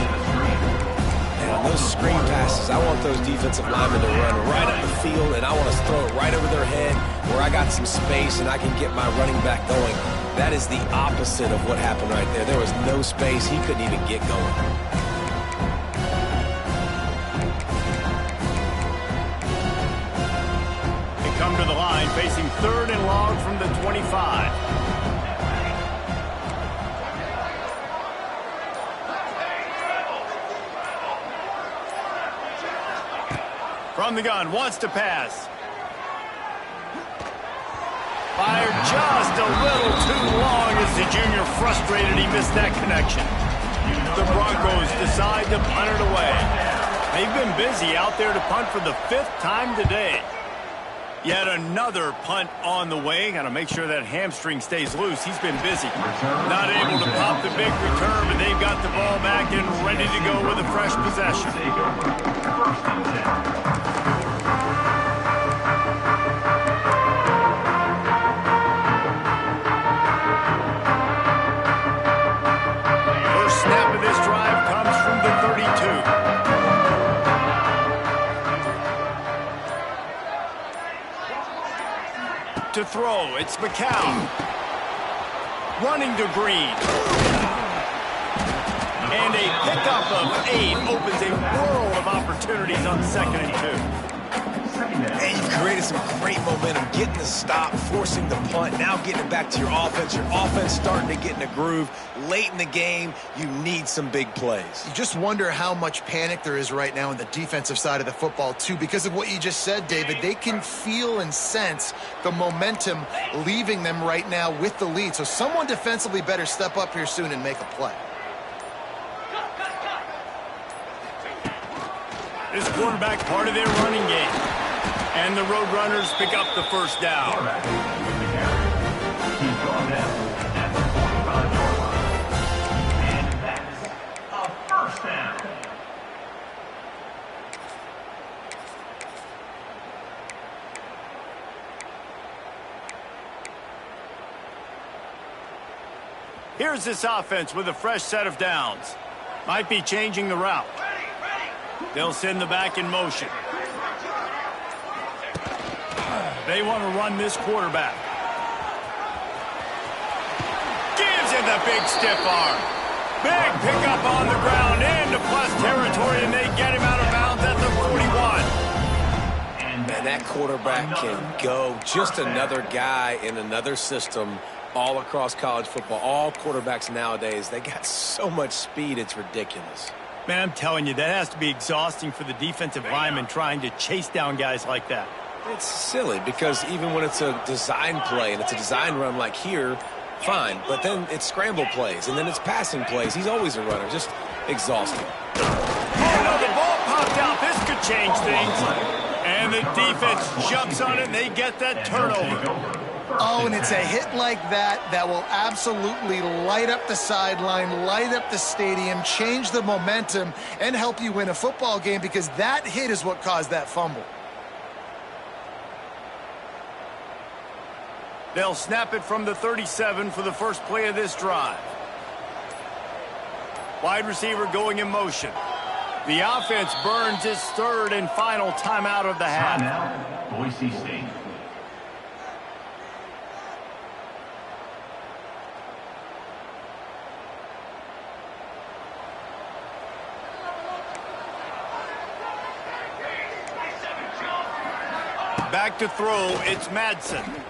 And on those screen passes, I want those defensive linemen to run right up the field, and I want to throw it right over their head where I got some space and I can get my running back going. That is the opposite of what happened right there. There was no space. He couldn't even get going.
Come to the line, facing third and long from the 25. From the gun, wants to pass. Fired just a little too long as the junior frustrated. He missed that connection. The Broncos decide to punt it away. They've been busy out there to punt for the 5th time today. Yet another punt on the way. Got to make sure that hamstring stays loose. He's been busy. Not able to pop the big return, but they've got the ball back and ready to go with a fresh possession. First snap of this drive comes from the 32. To throw, it's McCown. Running to Green. And a pickup of 8 opens a world of opportunities on 2nd and 2.
And you've created some great momentum, getting the stop, forcing the punt, now getting it back to your offense. Your offense starting to get in a groove. Late in the game, you need some big plays.
You just wonder how much panic there is right now on the defensive side of the football, too. Because of what you just said, David, they can feel and sense the momentum leaving them right now with the lead. So someone defensively better step up here soon and make a play.
This quarterback part of their running game. And the Roadrunners pick up the first down.
He's gone down at the 45-yard line. And that's a first down.
Here's this offense with a fresh set of downs. Might be changing the route. They'll send the back in motion. They want to run this quarterback. Gives him the big stiff arm. Big pickup on the ground into plus territory, and they get him out of bounds at the 41.
And that quarterback can go. Just another guy in another system all across college football. All quarterbacks nowadays, they got so much speed, it's ridiculous.
Man, I'm telling you, that has to be exhausting for the defensive lineman trying to chase down guys like that.
It's silly because even when it's a design play and it's a design run like here, fine. But then it's scramble plays and then it's passing plays. He's always a runner. Just exhausting.
Oh, no, the ball popped out. This could change things. And the defense jumps on it and they get that turnover.
Oh, and it's a hit like that that will absolutely light up the sideline, light up the stadium, change the momentum, and help you win a football game because that hit is what caused that fumble.
They'll snap it from the 37 for the first play of this drive. Wide receiver going in motion. The offense burns its third and final timeout of the half.
Timeout, Boise State.
Back to throw, it's Madsen.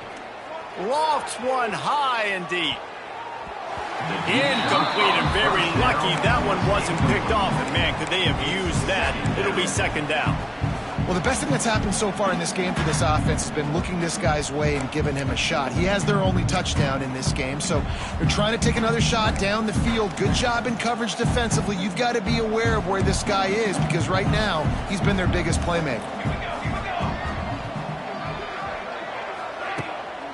Lofts one high and deep. Incomplete and very lucky that one wasn't picked off. And man, could they have used that? It'll be second down.
Well, the best thing that's happened so far in this game for this offense has been looking this guy's way and giving him a shot. He has their only touchdown in this game, so they're trying to take another shot down the field. Good job in coverage defensively. You've got to be aware of where this guy is because right now he's been their biggest playmaker.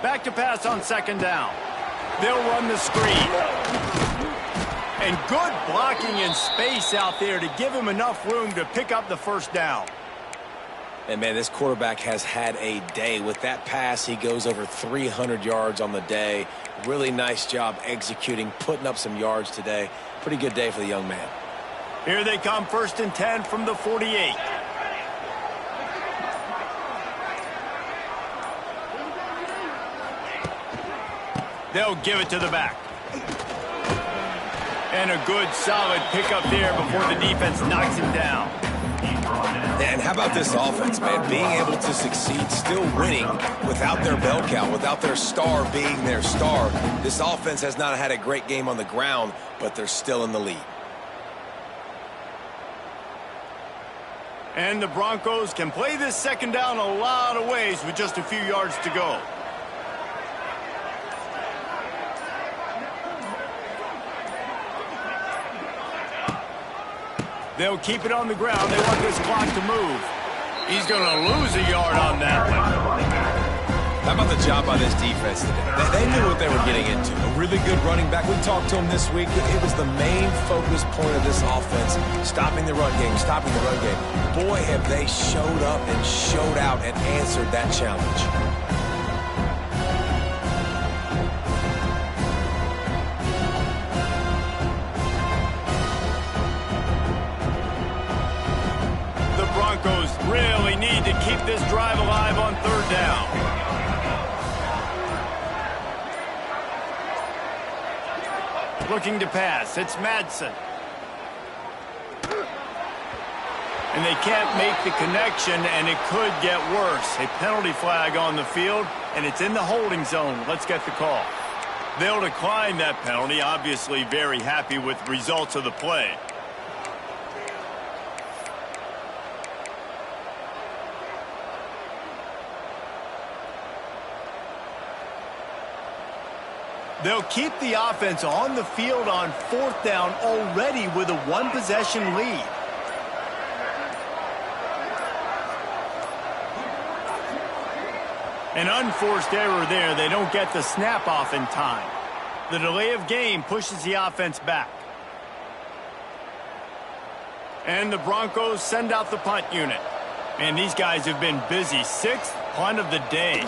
Back to pass on second down. They'll run the screen. And good blocking in space out there to give him enough room to pick up the first down.
And, man, this quarterback has had a day. With that pass, he goes over 300 yards on the day. Really nice job executing, putting up some yards today. Pretty good day for the young man.
Here they come, 1st and 10 from the 48. They'll give it to the back. And a good, solid pickup there before the defense knocks him down.
And how about this offense, man? Being able to succeed, still winning without their bell cow, without their star being their star. This offense has not had a great game on the ground, but they're still in the lead.
And the Broncos can play this second down a lot of ways with just a few yards to go. They'll keep it on the ground. They want this clock to move. He's going to lose a yard on that one.
How about the job by this defense today? They knew what they were getting into. A really good running back. We talked to him this week. It was the main focus point of this offense, stopping the run game, stopping the run game. Boy, have they showed up and showed out and answered that challenge.
Broncos really need to keep this drive alive on third down. Looking to pass, it's Madsen. And they can't make the connection, and it could get worse. A penalty flag on the field, and it's in the holding zone. Let's get the call. They'll decline that penalty, obviously very happy with the results of the play. They'll keep the offense on the field on fourth down already with a one-possession lead. An unforced error there. They don't get the snap off in time. The delay of game pushes the offense back. And the Broncos send out the punt unit. And these guys have been busy. 6th punt of the day.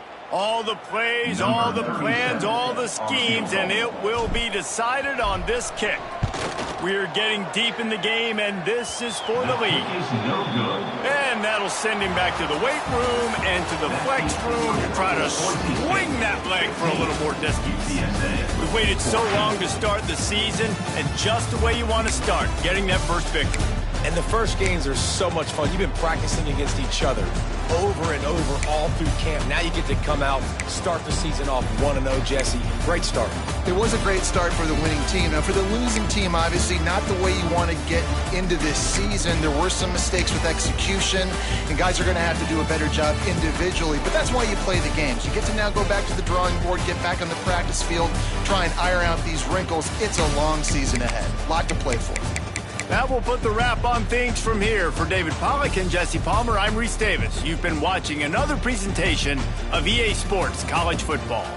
All the plays, all the plans, all the schemes, and it will be decided on this kick. We're getting deep in the game, and this is for the lead. And that'll send him back to the weight room and to the flex room to try to swing that leg for a little more distance. We've waited so long to start the season, and just the way you want to start, getting that first victory.
And the first games are so much fun. You've been practicing against each other over and over all through camp. Now you get to come out, start the season off 1-0, Jesse. Great start.
It was a great start for the winning team. Now, for the losing team, obviously not the way you want to get into this season. There were some mistakes with execution, and guys are going to have to do a better job individually. But that's why you play the games. You get to now go back to the drawing board, get back on the practice field, try and iron out these wrinkles. It's a long season ahead. A lot to play for.
That will put the wrap on things from here. For David Pollack and Jesse Palmer, I'm Reese Davis. You've been watching another presentation of EA Sports College Football.